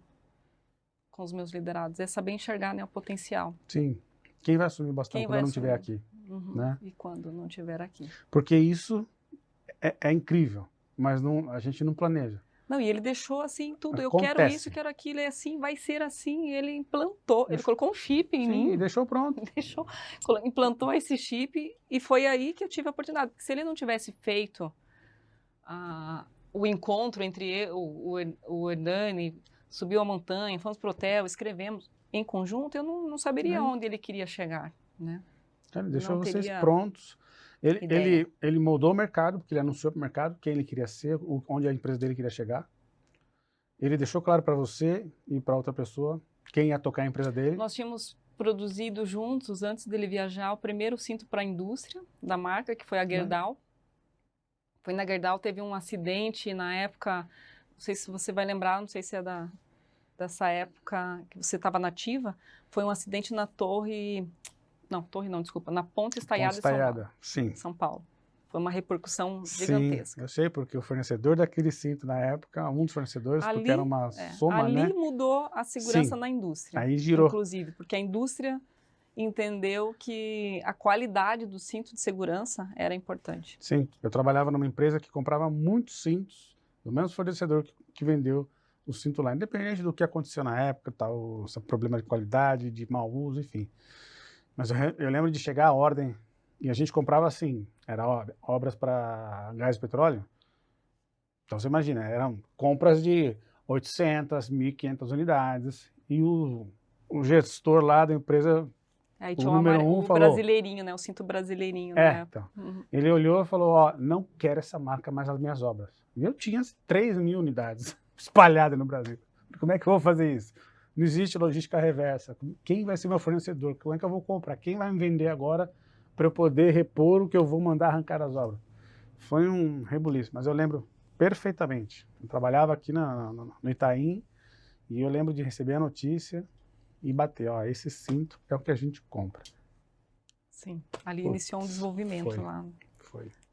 os meus liderados, é saber enxergar, né, o potencial. Sim. Quem vai assumir o bastão quando eu não estiver aqui? Uhum. Né? E quando não estiver aqui. Porque isso é incrível, mas a gente não planeja. Não, e ele deixou assim tudo. Acontece. Eu quero isso, quero aquilo, é assim, vai ser assim. E ele implantou, ele colocou um chip em mim. E deixou pronto. Implantou esse chip e foi aí que eu tive a oportunidade. Porque se ele não tivesse feito o encontro entre o Hernani, subiu a montanha, fomos pro hotel, escrevemos em conjunto, eu não saberia onde ele queria chegar, né? Ele deixou Não vocês teria prontos. ideia. Ele moldou o mercado, porque ele anunciou para o mercado quem ele queria ser, onde a empresa dele queria chegar. Ele deixou claro para você e para outra pessoa quem ia tocar a empresa dele. Nós tínhamos produzido juntos, antes dele viajar, o primeiro cinto para a indústria da marca, que foi a Gerdau. Foi na Gerdau, teve um acidente na época, não sei se você vai lembrar, não sei se é dessa época que você estava nativa, foi um acidente na na Ponte Estaiada Sim. em São Paulo. Foi uma repercussão gigantesca. Sim, eu sei, porque o fornecedor daquele cinto na época, um dos fornecedores, porque era uma soma, ali né? Ali mudou a segurança na indústria. Aí girou. Inclusive, porque a indústria entendeu que a qualidade do cinto de segurança era importante. Sim, eu trabalhava numa empresa que comprava muitos cintos, do mesmo fornecedor que vendeu o cinto lá, independente do que aconteceu na época, tal, esse problema de qualidade, de mau uso, enfim. Mas eu lembro de chegar a ordem, e a gente comprava assim, era obras para gás e petróleo. Então você imagina, eram compras de 800, 1.500 unidades, e o gestor lá da empresa, Aí o tinha número um falou... brasileirinho, né? O cinto brasileirinho. Então. Ele olhou e falou, não quero essa marca mais nas minhas obras. E eu tinha 3.000 unidades espalhadas no Brasil. Como é que eu vou fazer isso? Não existe logística reversa. Quem vai ser meu fornecedor? Como é que eu vou comprar? Quem vai me vender agora para eu poder repor o que eu vou mandar arrancar as obras? Foi um rebuliço, mas eu lembro perfeitamente. Eu trabalhava aqui no Itaim e eu lembro de receber a notícia e bater, esse cinto é o que a gente compra. Sim, ali iniciou um desenvolvimento lá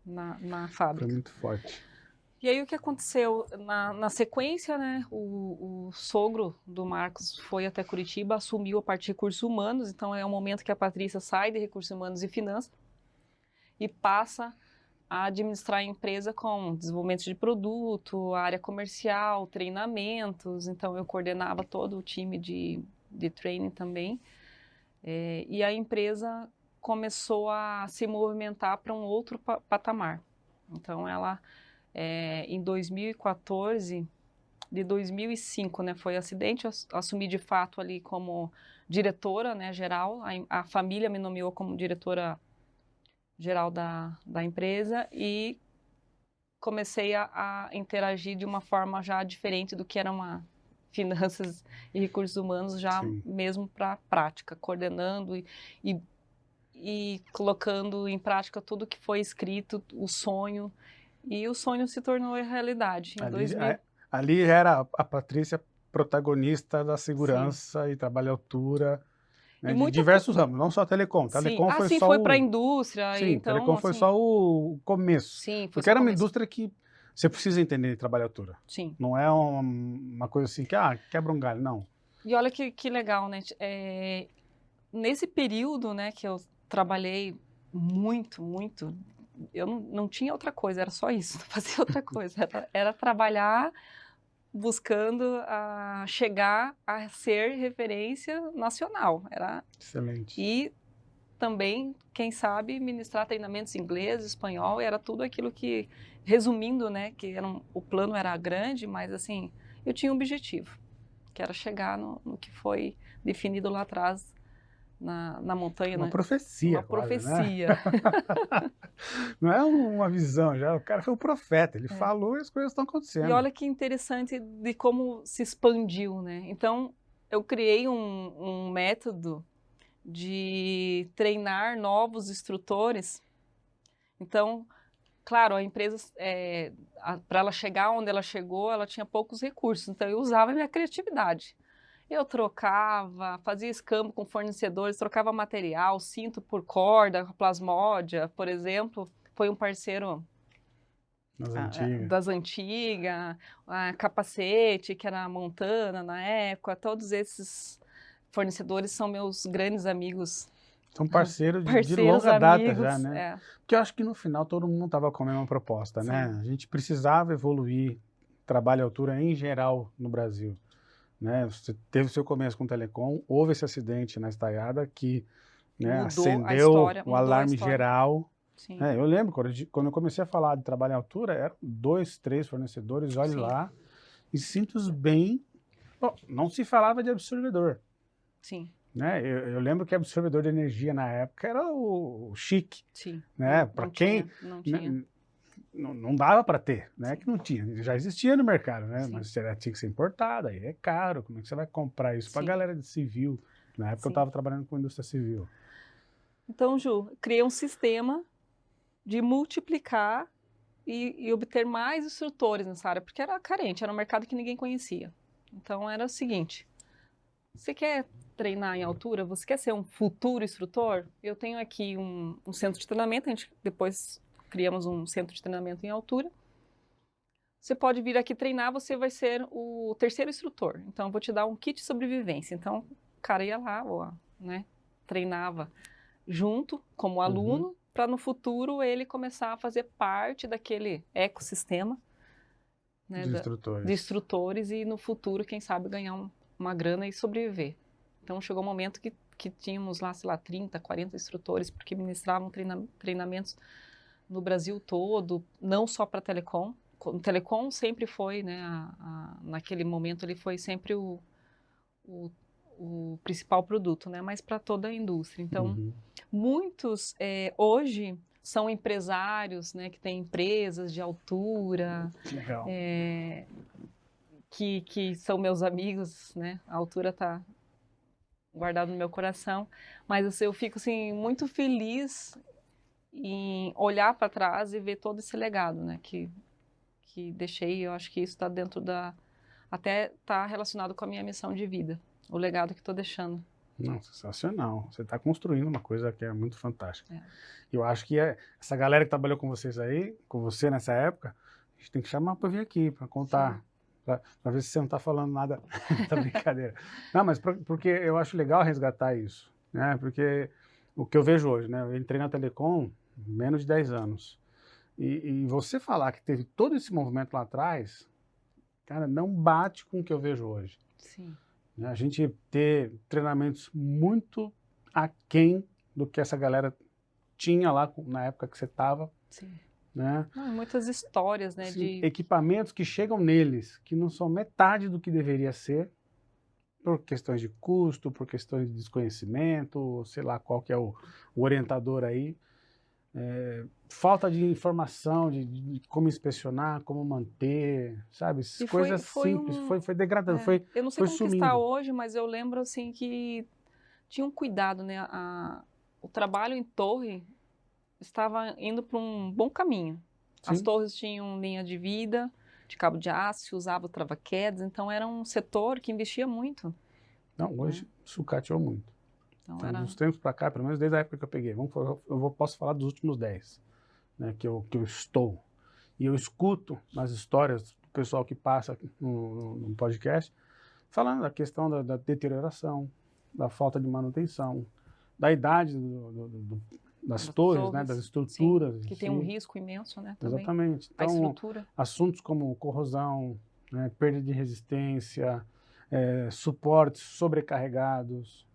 na fábrica. Foi muito forte. E aí o que aconteceu? Na sequência, né, o sogro do Marcos foi até Curitiba, assumiu a parte de recursos humanos, então é o momento que a Patrícia sai de recursos humanos e finanças e passa a administrar a empresa com desenvolvimento de produto, área comercial, treinamentos, então eu coordenava todo o time de training também, e a empresa começou a se movimentar para um outro patamar. Então ela... em 2014, de 2005, né, foi acidente, eu assumi de fato ali como diretora, né, geral, a família me nomeou como diretora geral da empresa e comecei a interagir de uma forma já diferente do que era uma finanças e recursos humanos, já mesmo para a prática, coordenando e colocando em prática tudo que foi escrito, o sonho. E o sonho se tornou realidade. Ali era a Patrícia protagonista da segurança e trabalho à altura, né, de diversos ramos, não só telecom. Telecom foi para a indústria. Sim, então, telecom foi só o começo. Sim, foi porque era uma indústria que Você precisa entender de trabalho de altura. Sim. Não é uma coisa assim que, quebra um galho, não. E olha que legal, né? Nesse período, né, que eu trabalhei muito, muito, eu não tinha outra coisa, era só isso, não fazia outra coisa. Era trabalhar buscando chegar a ser referência nacional. Excelente. E também, quem sabe, ministrar treinamentos em inglês, espanhol, era tudo aquilo que, resumindo, né, que o plano era grande, mas assim, eu tinha um objetivo, que era chegar no que foi definido lá atrás, na montanha, Uma né? profecia, Uma quase, né? profecia. Não é uma visão, já. O cara foi o profeta, ele É. falou e as coisas estão E acontecendo. olha que interessante de como se expandiu, né? Então, eu criei um método de treinar novos instrutores. Então, claro, a empresa, para ela chegar onde ela chegou, ela tinha poucos recursos, então eu usava a minha criatividade. Eu trocava, fazia escambo com fornecedores, trocava material, cinto por corda, Plasmódia, por exemplo, foi um parceiro Nas antigas. das antigas, Capacete, que era a Montana na época, todos esses fornecedores são meus grandes amigos. São parceiros de Parceiros, longa data já, amigos, né? Porque eu acho que no final todo mundo estava com a mesma proposta, Sim. né? A gente precisava evoluir trabalho à altura em geral no Brasil, né? Você teve seu começo com telecom, houve esse acidente na estaiada que, né, Mudou a acendeu história, o mudou a alarme história. geral. Sim. Eu lembro quando eu comecei a falar de trabalho à altura, eram 2, 3 fornecedores, olha Sim. lá, e sinto bem. Bom, não se falava de absorvedor. Sim. Né? Eu lembro que absorvedor de energia na época era o chique. Sim. Né? Para quem não tinha. não dava para ter, né? Sim. Que não tinha, já existia no mercado, né? Sim. Mas tinha que ser importado, aí é caro. Como é que você vai comprar isso para a Sim. galera de civil? Na época eu Sim. estava trabalhando com indústria civil. Então, Ju, criei um sistema de multiplicar e obter mais instrutores nessa área, porque era carente, era um mercado que ninguém conhecia. Então era o seguinte: você quer treinar em altura? Você quer ser um futuro instrutor? Eu tenho aqui um centro de treinamento, a gente depois criamos um centro de treinamento em altura. Você pode vir aqui treinar, você vai ser o terceiro instrutor. Então eu vou te dar um kit de sobrevivência. Então o cara ia lá, né, treinava junto como aluno, para no futuro ele começar a fazer parte daquele ecossistema, né, de instrutores e no futuro, quem sabe, ganhar uma grana e sobreviver. Então chegou um momento que tínhamos lá, sei lá, 30, 40 instrutores, porque ministravam treinamentos no Brasil todo, não só para telecom. O telecom sempre foi, né, naquele momento ele foi sempre o principal produto, né, mas para toda a indústria. Então, muitos hoje são empresários, né, que têm empresas de altura, Legal. Que são meus amigos, né, a altura está guardado no meu coração, mas eu fico assim, muito feliz em olhar para trás e ver todo esse legado, né, que deixei. Eu acho que isso está dentro até está relacionado com a minha missão de vida, o legado que estou deixando. Não, sensacional. Você está construindo uma coisa que é muito fantástica. Eu acho que essa galera que trabalhou com vocês aí, com você nessa época, a gente tem que chamar para vir aqui, para contar, para ver se você não está falando nada da brincadeira. Não, mas porque eu acho legal resgatar isso, né? Porque o que eu vejo hoje, né? Eu entrei na Telecom menos de 10 anos. E você falar que teve todo esse movimento lá atrás, cara, não bate com o que eu vejo hoje. Sim. A gente ter treinamentos muito aquém do que essa galera tinha lá na época que você estava. Sim. Né? Muitas histórias, né? Sim, equipamentos que chegam neles, que não são metade do que deveria ser, por questões de custo, por questões de desconhecimento, sei lá qual que é o orientador aí. Falta de informação de como inspecionar, como manter, sabe? Coisas simples, foi degradando, eu não sei como sumindo. está hoje, mas eu lembro assim que tinha um cuidado, né? O trabalho em torre estava indo para um bom caminho. Sim. As torres tinham linha de vida, de cabo de aço, usava trava-quedas, então era um setor que investia muito. Não, hoje sucateou muito. Então, dos tempos para cá, pelo menos desde a época que eu peguei, posso falar dos últimos 10, né, que eu estou. e eu escuto as histórias do pessoal que passa no podcast, falando da questão da deterioração, da falta de manutenção, da idade das torres, né, das estruturas. Sim, que tem um risco imenso, né, também. Exatamente. A Então, estrutura. assuntos como corrosão, né, perda de resistência, suportes sobrecarregados,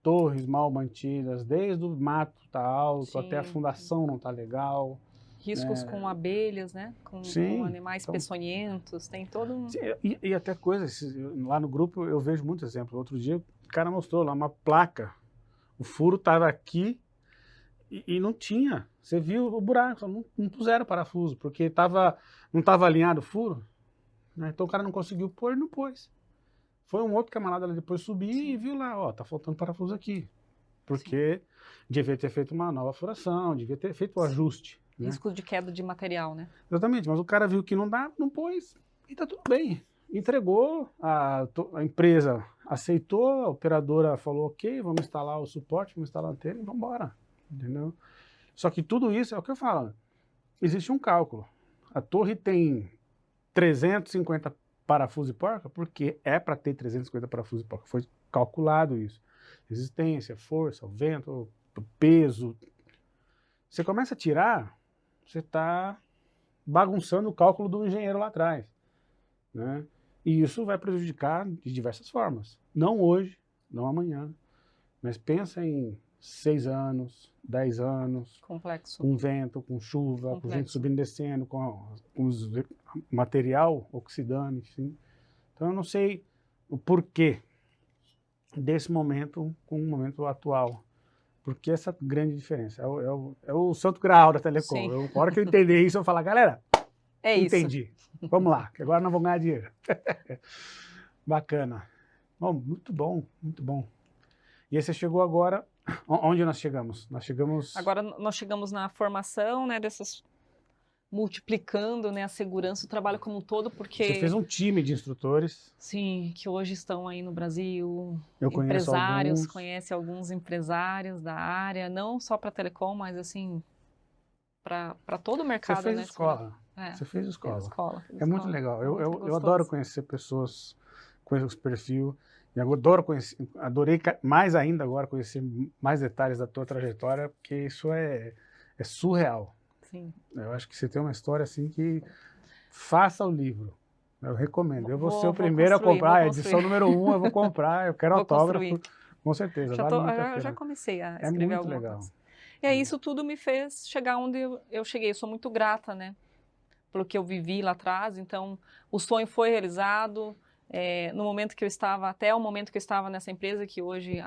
torres mal mantidas, desde o mato tá alto até a fundação não tá legal. Riscos com abelhas, né? Com animais peçonhentos, tem todo um... Sim, e até coisas, lá no grupo eu vejo muitos exemplos. Outro dia o cara mostrou lá uma placa, o furo estava aqui e não tinha. Você viu o buraco, só não puseram parafuso, porque não estava alinhado o furo, né? Então o cara não conseguiu pôr e não pôs. Foi um outro camarada lá depois subir e viu lá, ó, tá faltando parafuso aqui. Porque devia ter feito uma nova furação, devia ter feito o ajuste. Né? Risco de queda de material, né? Exatamente, mas o cara viu que não dá, não pôs, e tá tudo bem. Entregou, a empresa aceitou, a operadora falou, ok, vamos instalar o suporte, vamos instalar a antena e vamos embora, entendeu? Só que tudo isso é o que eu falo, existe um cálculo. A torre tem 350 parafusos e porca, porque é para ter 350 parafusos e porca, foi calculado isso. Resistência, força, o vento, o peso. Você começa a tirar, você está bagunçando o cálculo do engenheiro lá atrás, né? E isso vai prejudicar de diversas formas. Não hoje, não amanhã, mas pensa em 6 anos, 10 anos, complexo, com vento, com chuva, com gente subindo e descendo, com os material oxidando, enfim. Então eu não sei o porquê desse momento com o momento atual. Porque essa grande diferença é o santo graal da telecom. A hora que eu entender isso, eu vou falar, galera, entendi. Vamos lá, que agora nós vamos ganhar dinheiro. Bacana. Bom, muito bom, muito bom. E aí você chegou agora, onde nós chegamos? Agora nós chegamos na formação, né, multiplicando, né, a segurança, o trabalho como um todo, porque... Você fez um time de instrutores. Sim, que hoje estão aí no Brasil. Eu conhece alguns empresários da área, não só para telecom, mas assim, para todo o mercado. Você fez né, escola. Você fez escola. É muito legal. Eu adoro conhecer pessoas com esse perfil. E adorei mais ainda agora conhecer mais detalhes da tua trajetória, porque isso é surreal. Sim. Eu acho que você tem uma história assim que faça o livro. Eu recomendo. Eu vou ser o primeiro a comprar. A edição número 1 eu vou comprar. Eu quero autógrafo. Com certeza. Já comecei a escrever alguma coisa. E aí isso tudo me fez chegar onde eu cheguei. Eu sou muito grata, né? Pelo que eu vivi lá atrás. Então, o sonho foi realizado. No momento que eu estava, até o momento que eu estava nessa empresa, que hoje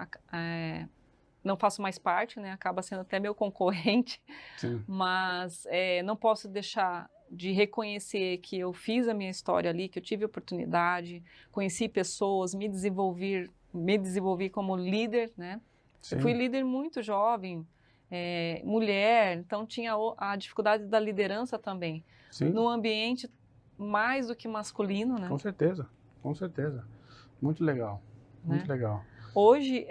não faço mais parte, né? Acaba sendo até meu concorrente. Sim. Mas não posso deixar de reconhecer que eu fiz a minha história ali, que eu tive oportunidade, conheci pessoas, me desenvolvi como líder, né? Eu fui líder muito jovem, mulher, então tinha a dificuldade da liderança também. Sim. No ambiente mais do que masculino, né? Com certeza, com certeza. Muito legal, muito legal. Hoje,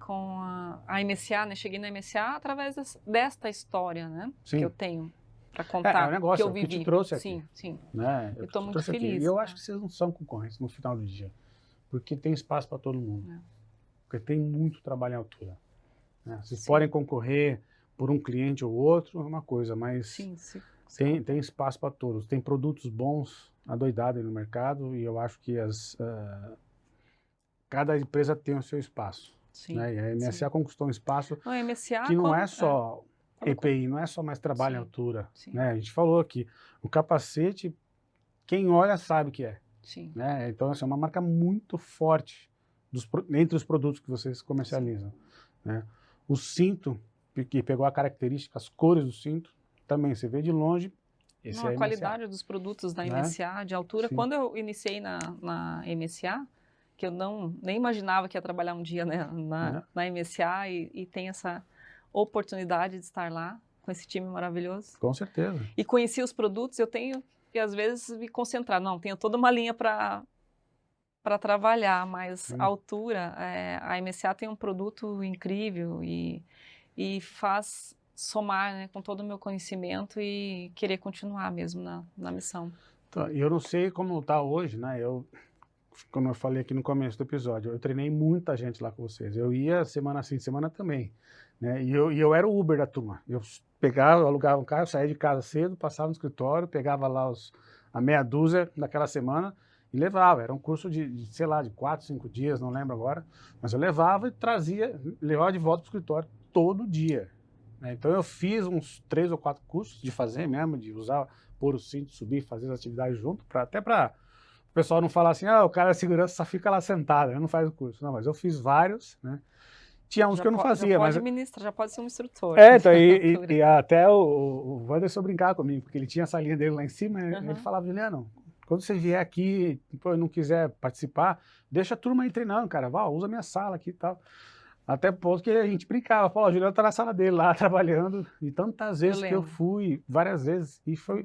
com a MSA, né, cheguei na MSA através desta história, né, que eu tenho para contar, é um negócio, que eu vivi. Que te trouxe aqui. Sim, sim. Né? Eu estou muito feliz. E eu acho que vocês não são concorrentes no final do dia, porque tem espaço para todo mundo, porque tem muito trabalho em altura. Né? Vocês podem concorrer por um cliente ou outro, é uma coisa, mas tem espaço para todos. Tem produtos bons, adoidados no mercado, e eu acho que cada empresa tem o seu espaço. Sim, né? E a MSA conquistou um espaço MSA, que não é só EPI, não é só mais trabalho em altura. Né? A gente falou aqui, o capacete, quem olha sabe que é. Sim. Né? Então, assim, é uma marca muito forte entre os produtos que vocês comercializam. Né? O cinto, que pegou a característica, as cores do cinto, também você vê de longe. A qualidade dos produtos da MSA, de altura. Quando eu iniciei na MSA, que eu nem imaginava que ia trabalhar um dia, né, na MSA e tem essa oportunidade de estar lá com esse time maravilhoso. Com certeza. E conheci os produtos, eu tenho que às vezes me concentrar. Não, tenho toda uma linha para trabalhar, mas a altura, a MSA tem um produto incrível e faz somar, né, com todo o meu conhecimento e querer continuar mesmo na missão. Então, eu não sei como está hoje, né? Como eu falei aqui no começo do episódio, eu treinei muita gente lá com vocês. Eu ia semana sim, semana também, né? E eu era o Uber da turma. Eu pegava, eu alugava um carro, eu saía de casa cedo, passava no escritório, pegava lá a meia dúzia daquela semana e levava. Era um curso sei lá, de 4, 5 dias, não lembro agora. Mas eu levava e levava de volta para o escritório todo dia, né? Então eu fiz uns 3 ou 4 cursos de fazer mesmo, de usar, pôr o cinto, subir, fazer as atividades junto, até para o pessoal não falar assim, o cara de segurança só fica lá sentado, ele não faz o curso. Não, mas eu fiz vários, né? Tinha uns que eu não fazia, já mas... pode ministrar, já pode ser um instrutor. Então, e até o Wanderson brincava comigo, porque ele tinha essa linha dele lá em cima, ele falava, Juliano, quando você vier aqui e não quiser participar, deixa a turma aí treinando, cara, usa minha sala aqui e tal. Até o ponto que a gente brincava, o Juliano tá na sala dele lá, trabalhando, e tantas vezes que eu fui, várias vezes, e foi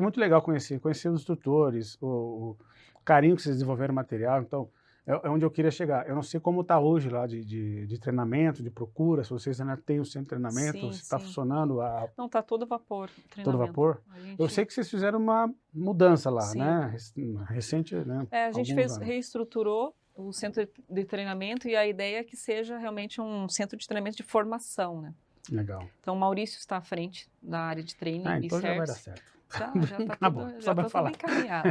muito legal conhecer os instrutores, o carinho que vocês desenvolveram no material. Então, é onde eu queria chegar. Eu não sei como está hoje lá de treinamento, de procura, se vocês ainda têm o centro de treinamento, se está funcionando. Não, está todo vapor. Todo vapor? Eu sei que vocês fizeram uma mudança lá, né? Recente, né? A gente reestruturou o centro de treinamento e a ideia é que seja realmente um centro de treinamento de formação, né? Legal. Então, o Maurício está à frente da área de treino. Então já vai dar certo. Já está tudo encaminhado.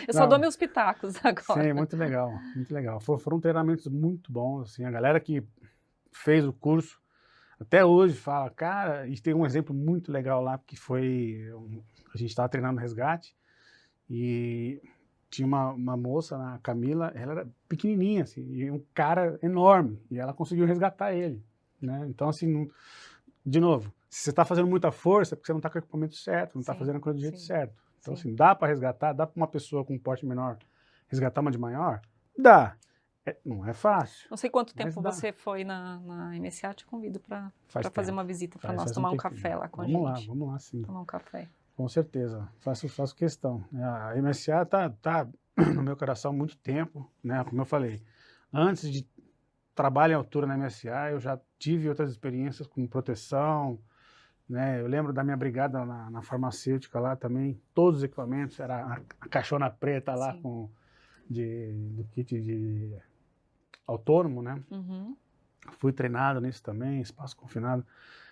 Eu só dou meus pitacos agora. Sim, muito legal, muito legal. Foram treinamentos muito bons, assim, a galera que fez o curso, até hoje fala, cara, e tem um exemplo muito legal lá, que foi, a gente estava treinando no resgate, e tinha uma moça, a Camila, ela era pequenininha, assim, e um cara enorme, e ela conseguiu resgatar ele, né? Então, assim, de novo, se você está fazendo muita força, é porque você não está com o equipamento certo, não está fazendo a coisa do jeito certo. Então, assim, dá para resgatar, dá para uma pessoa com um porte menor resgatar uma de maior? Dá. Não é fácil. Não sei quanto tempo você foi na MSA, te convido para fazer uma visita para nós tomar um café lá com a gente. Vamos lá, sim. Tomar um café. Com certeza, faço questão. A MSA tá no meu coração há muito tempo, né? Como eu falei, antes de trabalho em altura na MSA, eu já tive outras experiências com proteção, né? Eu lembro da minha brigada na farmacêutica lá também, todos os equipamentos, era a caixona preta lá do kit de autônomo, né? Fui treinado nisso também, espaço confinado.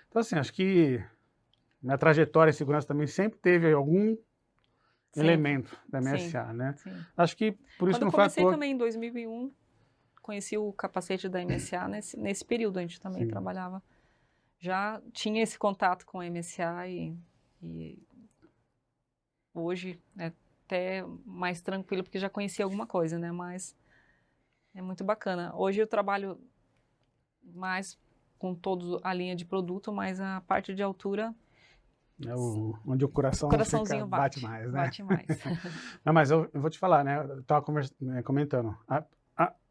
Então, assim, acho que minha trajetória em segurança também sempre teve algum elemento da MSA, né? Acho que por isso não foi à toa. Quando eu comecei também em 2001, conheci o capacete da MSA nesse período, a gente também trabalhava. Já tinha esse contato com a MSA e hoje é até mais tranquilo, porque já conhecia alguma coisa, né? Mas é muito bacana. Hoje eu trabalho mais com toda a linha de produto, mas a parte de altura... onde o coraçãozinho bate mais, né? Bate mais. Não, mas eu vou te falar, né? Eu estava comentando.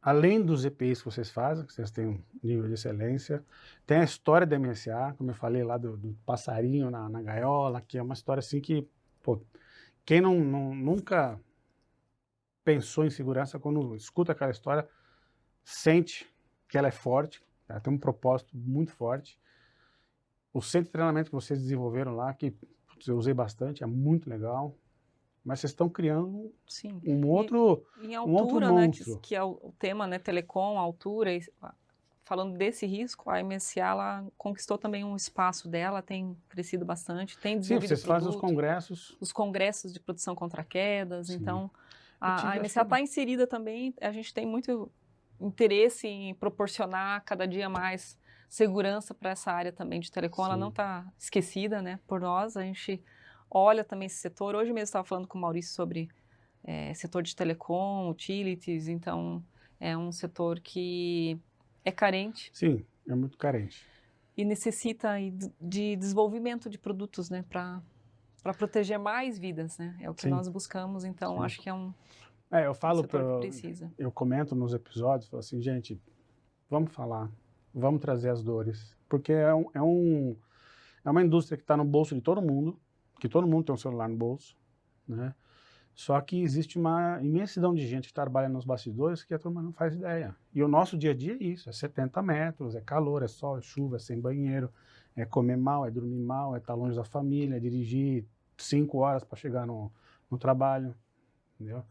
Além dos EPIs que vocês fazem, que vocês têm um nível de excelência, tem a história da MSA, como eu falei lá do passarinho na gaiola, que é uma história assim que, pô, quem nunca pensou em segurança, quando escuta aquela história, sente que ela é forte, ela tem um propósito muito forte. O centro de treinamento que vocês desenvolveram lá, que eu usei bastante, é muito legal. Mas vocês estão criando um outro monstro. Né, que é o tema, né, telecom, altura. Falando desse risco, a MSA ela conquistou também um espaço dela, tem crescido bastante, tem desenvolvido vocês fazem os congressos. Os congressos de proteção contra quedas. Então, a MSA está inserida também, a gente tem muito interesse em proporcionar cada dia mais segurança para essa área também de telecom. Ela não está esquecida, né, por nós, a gente... olha também esse setor. Hoje mesmo estava falando com o Maurício sobre setor de telecom, utilities, então é um setor que é carente. Sim, é muito carente. E necessita de desenvolvimento de produtos, né, para proteger mais vidas, né? É o que nós buscamos, então acho que é um eu falo setor que precisa. Eu comento nos episódios, falo assim, gente, vamos falar, vamos trazer as dores, porque é uma indústria que está no bolso de todo mundo, que todo mundo tem um celular no bolso, né? Só que existe uma imensidão de gente que trabalha nos bastidores que a turma não faz ideia. E o nosso dia a dia é isso, é 70 metros, é calor, é sol, é chuva, é sem banheiro, é comer mal, é dormir mal, é estar longe da família, é dirigir 5 horas para chegar no trabalho, entendeu?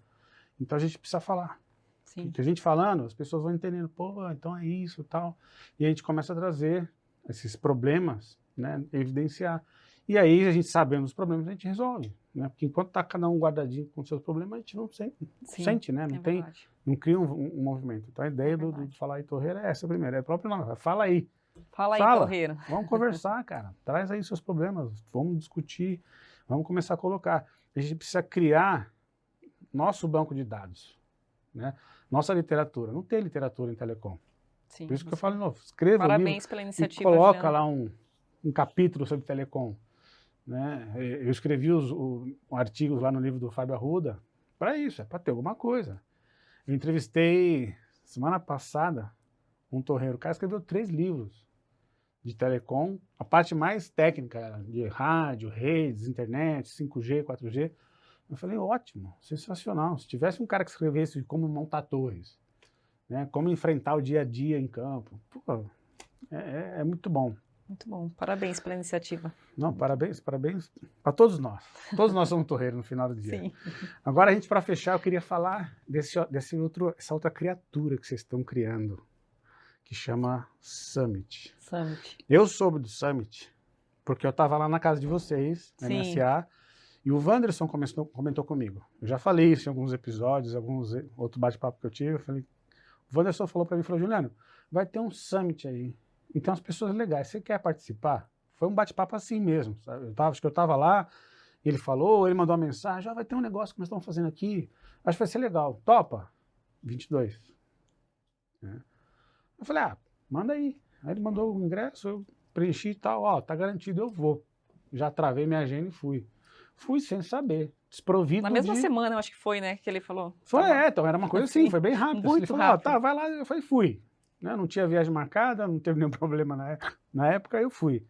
Então a gente precisa falar. Sim. Porque a gente falando, as pessoas vão entendendo, pô, então é isso e tal. E a gente começa a trazer esses problemas, né, evidenciar. E aí a gente sabendo os problemas, a gente resolve, né? Porque enquanto tá cada um guardadinho com seus problemas, a gente não sente, né? Não É tem, verdade. não cria um movimento. Então a ideia do verdade. Falar aí Torreira é essa primeiro, é o próprio nome, fala aí. Fala aí, Fala, Torreira. vamos conversar, cara. Traz aí seus problemas, vamos discutir, vamos começar a colocar. A gente precisa criar nosso banco de dados, né? Nossa literatura. Não tem literatura em telecom. Sim, Por isso que eu você- falo de novo, escreva o livro Parabéns pela e iniciativa, coloca Juliana. lá um capítulo sobre telecom, né? Eu escrevi os artigos lá no livro do Fábio Arruda para isso, é para ter alguma coisa. Eu entrevistei semana passada um torreiro, o cara escreveu 3 livros de telecom, a parte mais técnica de rádio, redes, internet, 5G, 4G. Eu falei, ótimo, sensacional. Se tivesse um cara que escrevesse como montar torres, né, como enfrentar o dia a dia em campo, pô, é muito bom. Muito bom. Parabéns pela iniciativa. Não, parabéns para todos nós. Todos nós somos torreiros no final do dia. Sim. Agora, a gente, para fechar, eu queria falar essa outra criatura que vocês estão criando, que chama Summit. Summit. Eu soube do Summit porque eu estava lá na casa de vocês, na Sim. MSA, e o Wanderson comentou comigo. Eu já falei isso em alguns episódios, alguns outros bate-papo que eu tive. Eu falei, o Wanderson falou para mim, falou, Juliano, vai ter um Summit aí, e tem umas pessoas legais, você quer participar? Foi um bate-papo assim mesmo, sabe? Acho que eu estava lá, ele falou, ele mandou uma mensagem, vai ter um negócio que nós estamos fazendo aqui, acho que vai ser legal, topa? 22. Né? Eu falei, manda aí. Aí ele mandou o ingresso, eu preenchi e tal, tá garantido, eu vou. Já travei minha agenda e fui. Fui sem saber, desprovido Na mesma de... semana, eu acho que foi, né, que ele falou. Foi, Tava- então, era uma coisa assim, Sim, foi bem rápido. muito Ele falou, rápido. tá, vai lá, eu falei, fui. Né? Não tinha viagem marcada, não teve nenhum problema na época, eu fui.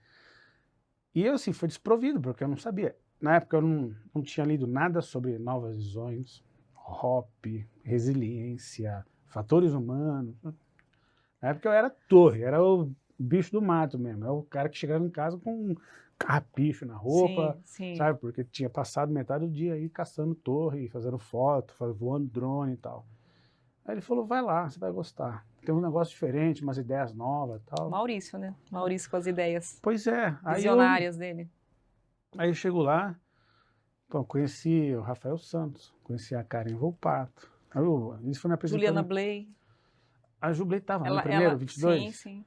E eu, assim, fui desprovido, porque eu não sabia. Na época eu não tinha lido nada sobre novas visões, HOP, resiliência, fatores humanos. Na época eu era torre, era o bicho do mato mesmo, é o cara que chegava em casa com um carrapicho na roupa, sim. sabe? Porque tinha passado metade do dia aí caçando torre, fazendo foto, voando drone e tal. Aí ele falou, vai lá, você vai gostar. Tem um negócio diferente, umas ideias novas e tal. Maurício, né? Maurício com as ideias Pois é. visionárias dele. Aí eu chego lá, pô, conheci o Rafael Santos, conheci a Karen Volpato. Isso foi me apresentando. Juliana Bley. A Jublei estava no primeiro, 22? Sim, sim.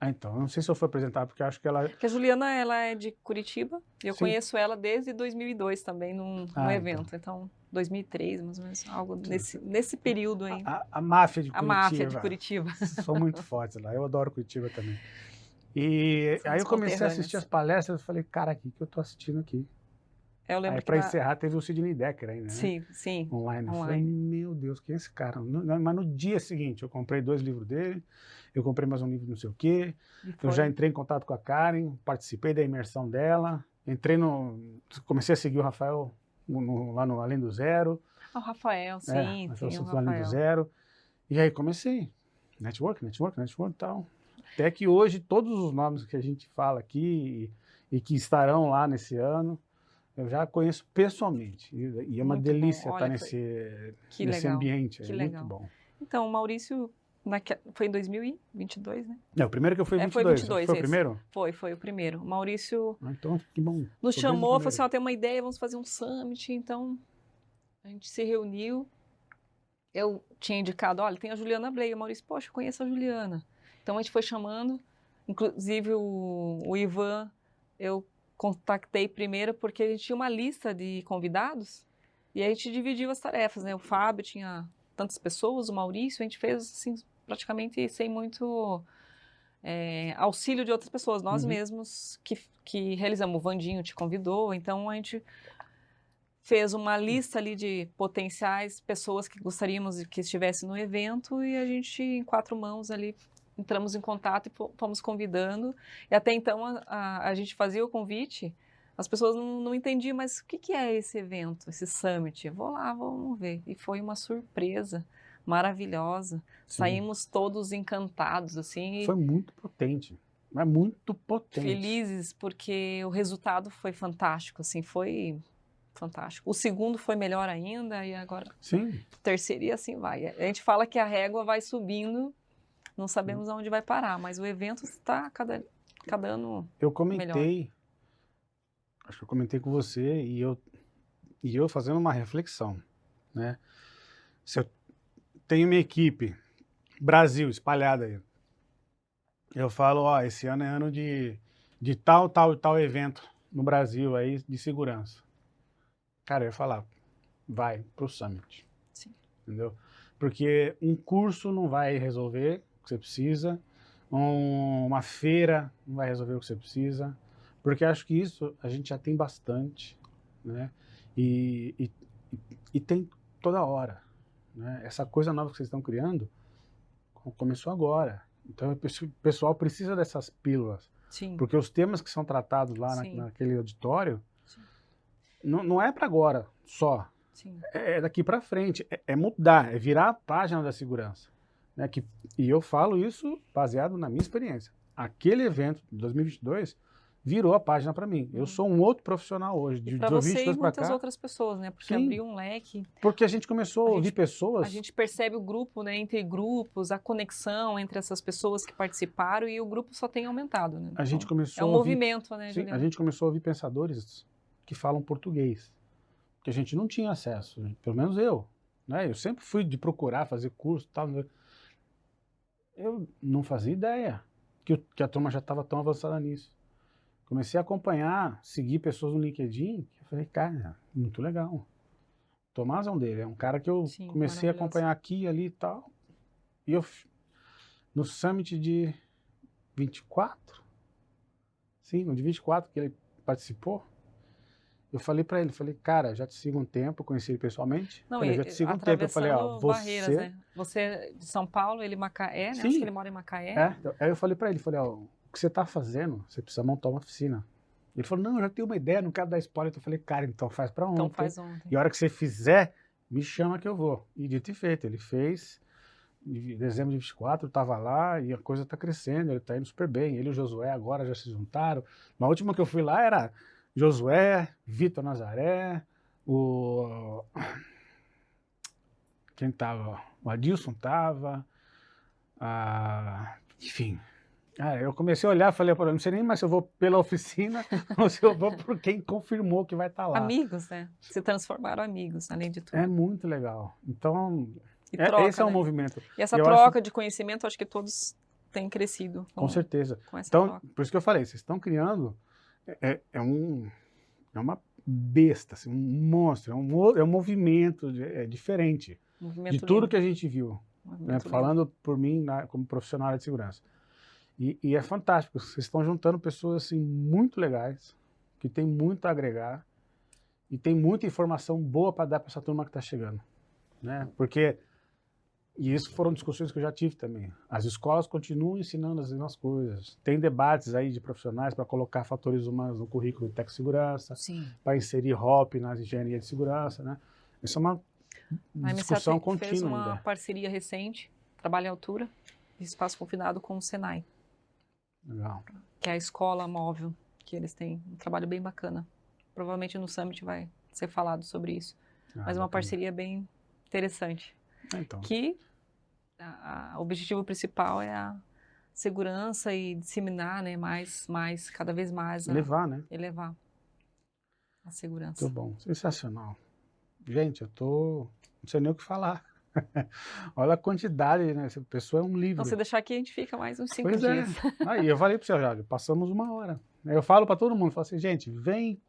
Então, eu não sei se eu fui apresentar, porque eu acho que ela... Porque a Juliana, ela é de Curitiba. Eu Sim. conheço ela desde 2002 também, num então. evento. Então, 2003, mais ou menos, algo nesse período aí. A máfia de A Curitiba. máfia de Curitiba. São muito fortes lá. Eu adoro Curitiba também. E São aí os eu comecei a conterrâneos. assistir as palestras e falei, cara, o que eu tô assistindo aqui? Eu lembro Aí que para encerrar teve o Sidney Dekker ainda, né? Sim, sim. Online. Eu falei, meu Deus, quem é esse cara? Mas no dia seguinte eu comprei 2 livros dele, eu comprei mais um livro não sei o quê, eu já entrei em contato com a Karen, participei da imersão dela, comecei a seguir o Rafael lá no Além do Zero. O Rafael, sim, sim, o do Além do Rafael. Zero. E aí comecei, network e tal. Até que hoje todos os nomes que a gente fala aqui e que estarão lá nesse ano, eu já conheço pessoalmente. E é uma Muito delícia bom. estar Olha, nesse legal. ambiente. Que É legal. muito bom. Então, o Maurício foi em 2022, né? É, o primeiro que eu fui 22. Foi 22 foi o esse. primeiro? Foi o primeiro. O Maurício Então, que bom. nos Foi chamou, falou desde assim, tem uma ideia, vamos fazer um summit. Então, a gente se reuniu. Eu tinha indicado, olha, tem a Juliana Bley. O Maurício, poxa, eu conheço a Juliana. Então, a gente foi chamando. Inclusive, o Ivan, eu contactei primeiro porque a gente tinha uma lista de convidados e a gente dividiu as tarefas, né? O Fábio tinha tantas pessoas, o Maurício, a gente fez assim, praticamente sem muito auxílio de outras pessoas. Nós mesmos que realizamos. O Vandinho te convidou, então a gente fez uma lista ali de potenciais pessoas que gostaríamos que estivessem no evento e a gente, em 4 mãos ali, entramos em contato e fomos convidando. E até então a gente fazia o convite, as pessoas não entendiam, mas o que é esse evento, esse summit? Vou lá, vamos ver. E foi uma surpresa maravilhosa. Sim. Saímos todos encantados, assim. Foi muito potente. É muito potente. felizes porque o resultado foi fantástico, assim, foi fantástico. O segundo foi melhor ainda e agora Sim. o terceiro e assim vai. A gente fala que a régua vai subindo, não sabemos aonde vai parar, mas o evento está cada ano Eu melhor. comentei, acho que eu comentei com você e eu fazendo uma reflexão, né? Se eu tenho minha equipe, Brasil, espalhada aí, eu falo, ó, esse ano é ano de tal, tal e tal evento no Brasil aí de segurança. Cara, eu ia falar, vai pro Summit, Sim. entendeu? Porque um curso não vai resolver o que você precisa, uma feira não vai resolver o que você precisa, porque acho que isso a gente já tem bastante, né? E, e, e tem toda hora, né? Essa coisa nova que vocês estão criando começou agora. Então o pessoal precisa dessas pílulas, Sim, porque os temas que são tratados lá sim, naquele auditório sim, não é para agora só, sim. é daqui para frente, é mudar, é virar a página da segurança, né? E eu falo isso baseado na minha experiência. Aquele evento de 2022 virou a página para mim. Eu sou um outro profissional hoje, E de para você e 2022 para muitas cá. outras pessoas, né? Porque Sim, abriu um leque. porque a gente começou a ouvir A pessoas. gente percebe o grupo, né? Entre grupos, a conexão entre essas pessoas que participaram e o grupo só tem aumentado, né? A gente Então, é começou um a ouvir, movimento, né, sim, a Juliano? gente começou a ouvir pensadores que falam português, que a gente não tinha acesso, pelo menos eu, né? Eu sempre fui de procurar fazer curso, e tal. Eu não fazia ideia que a turma já estava tão avançada nisso. Comecei a acompanhar, seguir pessoas no LinkedIn, que eu falei, cara, muito legal. Tomás é um dele, é um cara que eu Sim, comecei a maravilhoso. acompanhar aqui e ali e tal. E eu, no Summit de 24, sim, no de 24 que ele participou, eu falei pra ele, falei, cara, já te sigo um tempo, conheci ele pessoalmente. Não, Falei, já te sigo um tempo. Eu falei, ó, atravessando barreiras, você. né? Você é de São Paulo, ele Macaé, né? Acho que Sim, ele mora em Macaé. é. Aí eu falei pra ele, falei, ó, o que você tá fazendo, você precisa montar uma oficina. Ele falou, não, eu já tenho uma ideia, não quero dar spoiler. Eu falei, cara, então faz pra Então ontem. faz ontem. E a hora que você fizer, me chama que eu vou. E dito e feito, ele fez. Em dezembro de 24, eu tava lá e a coisa tá crescendo, ele tá indo super bem. Ele e o Josué agora já se juntaram. Na última que eu fui lá era Josué, Vitor Nazaré, o... Quem tava? O Adilson tava. Enfim. Eu comecei a olhar e falei, pô, eu não sei nem mais se eu vou pela oficina ou se eu vou por quem confirmou que vai estar lá. Amigos, né? Se transformaram amigos, além de tudo. É muito legal. Então, E troca, esse é um né? movimento. E essa eu troca acho, de conhecimento, acho que todos têm crescido com certeza. com essa Então, troca. por isso que eu falei, vocês estão criando, é uma besta, assim, um monstro, é um movimento diferente de Movimento tudo lindo. que a gente viu, né? Movimento lindo. Falando por mim como profissional de segurança. E é fantástico, vocês estão juntando pessoas assim, muito legais, que tem muito a agregar e tem muita informação boa para dar para essa turma que está chegando, né? Porque, e isso foram discussões que eu já tive também, as escolas continuam ensinando as mesmas coisas, tem debates aí de profissionais para colocar fatores humanos no currículo de tecnosegurança, Sim. para inserir HOP na engenharia de segurança, né? Isso é uma A discussão MSA fez contínua uma ainda. parceria recente, trabalho em altura, de espaço confinado com o Senai, Legal. que é a escola móvel que eles têm. Um trabalho bem bacana. Provavelmente no Summit vai ser falado sobre isso. Mas uma Bacana. parceria bem interessante. Então, Que o objetivo principal é a segurança e disseminar, né, cada vez mais, levar, né? elevar a segurança. Muito bom, sensacional. Gente, não sei nem o que falar. Olha a quantidade, né? Essa pessoa é um livro. Então, se deixar aqui, a gente fica mais uns 5 Pois dias. Aí, eu falei para você, já passamos uma hora. Eu falo para todo mundo, falo assim, gente, vem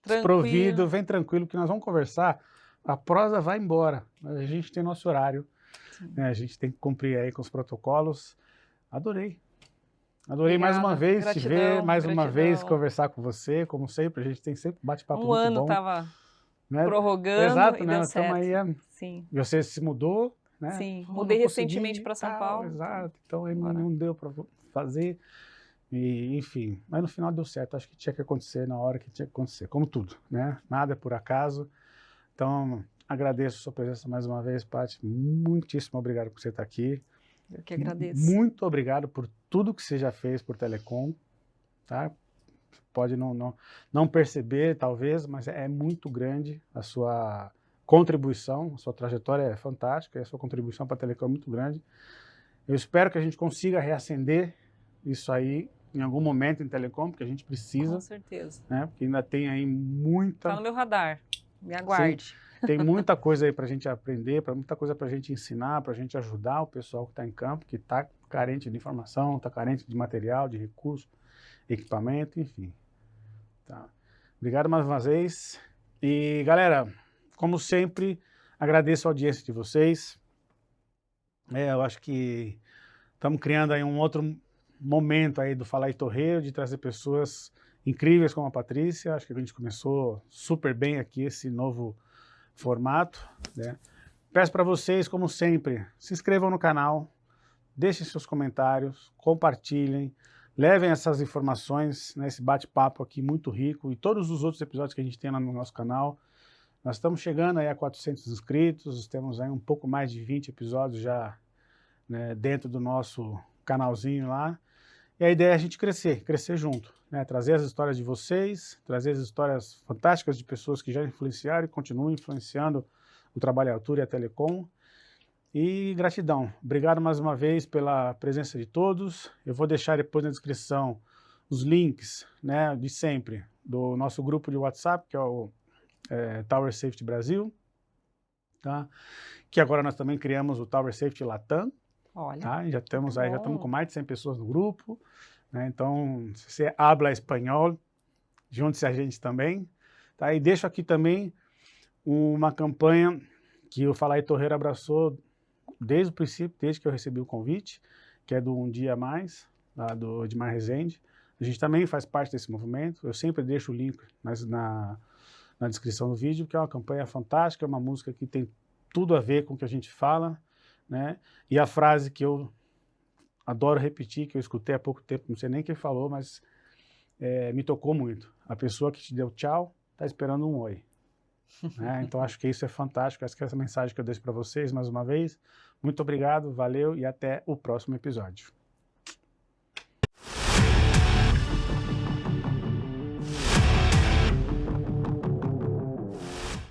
desprovido, vem tranquilo, que nós vamos conversar. A prosa vai embora. A gente tem nosso horário, né? A gente tem que cumprir aí com os protocolos. Adorei. Adorei mais uma vez te ver, mais uma vez conversar com você, como sempre, a gente tem sempre bate-papo muito bom. Um ano estava né? prorrogando Exato, e né? deu certo. Aí, Sim. você se mudou, né? Sim, Oh, mudei recentemente para São Paulo. Exato, então aí não deu para fazer, e, enfim. Mas no final deu certo, acho que tinha que acontecer na hora que tinha que acontecer, como tudo, né? Nada é por acaso. Então, agradeço a sua presença mais uma vez, Paty. Muitíssimo obrigado por você estar aqui. Eu que agradeço. Muito obrigado por tudo que você já fez por Telecom, tá? Pode não perceber, talvez, mas é muito grande a sua contribuição, a sua trajetória é fantástica, e a sua contribuição para a Telecom é muito grande. Eu espero que a gente consiga reacender isso aí em algum momento em Telecom, porque a gente precisa. Com certeza. Né? Porque ainda tem aí muita... Tá no meu radar, me aguarde. Sim, tem muita coisa aí para a gente aprender, muita coisa para a gente ensinar, para a gente ajudar o pessoal que está em campo, que está carente de informação, está carente de material, de recurso, equipamento, enfim. Tá. Obrigado mais uma vez. E, galera, como sempre, agradeço a audiência de vocês. Eu acho que estamos criando aí um outro momento aí do Fala aí Torreiro, de trazer pessoas incríveis como a Patrícia. Acho que a gente começou super bem aqui esse novo formato, né? Peço para vocês, como sempre, se inscrevam no canal, deixem seus comentários, compartilhem, levem essas informações, né, esse bate-papo aqui muito rico e todos os outros episódios que a gente tem lá no nosso canal. Nós estamos chegando aí a 400 inscritos, temos aí um pouco mais de 20 episódios já, né, dentro do nosso canalzinho lá. E a ideia é a gente crescer junto, né, trazer as histórias de vocês, trazer as histórias fantásticas de pessoas que já influenciaram e continuam influenciando o Trabalho à Altura e a Telecom. E gratidão. Obrigado mais uma vez pela presença de todos. Eu vou deixar depois na descrição os links, né, de sempre, do nosso grupo de WhatsApp, que é o Tower Safety Brasil, tá? Que agora nós também criamos o Tower Safety Latam. Olha, tá? Já estamos com mais de 100 pessoas no grupo, né? Então, se você habla espanhol, junte-se a gente também, tá? E deixo aqui também uma campanha que o Fala aí Torreiro abraçou desde o princípio, desde que eu recebi o convite, que é do Um Dia a Mais, lá do Edmar Rezende. A gente também faz parte desse movimento. Eu sempre deixo o link na descrição do vídeo, que é uma campanha fantástica, é uma música que tem tudo a ver com o que a gente fala, né? E a frase que eu adoro repetir, que eu escutei há pouco tempo, não sei nem quem falou, mas me tocou muito. A pessoa que te deu tchau está esperando um oi. Né? Então acho que isso é fantástico, acho que essa mensagem que eu deixo para vocês mais uma vez. Muito obrigado, valeu e até o próximo episódio.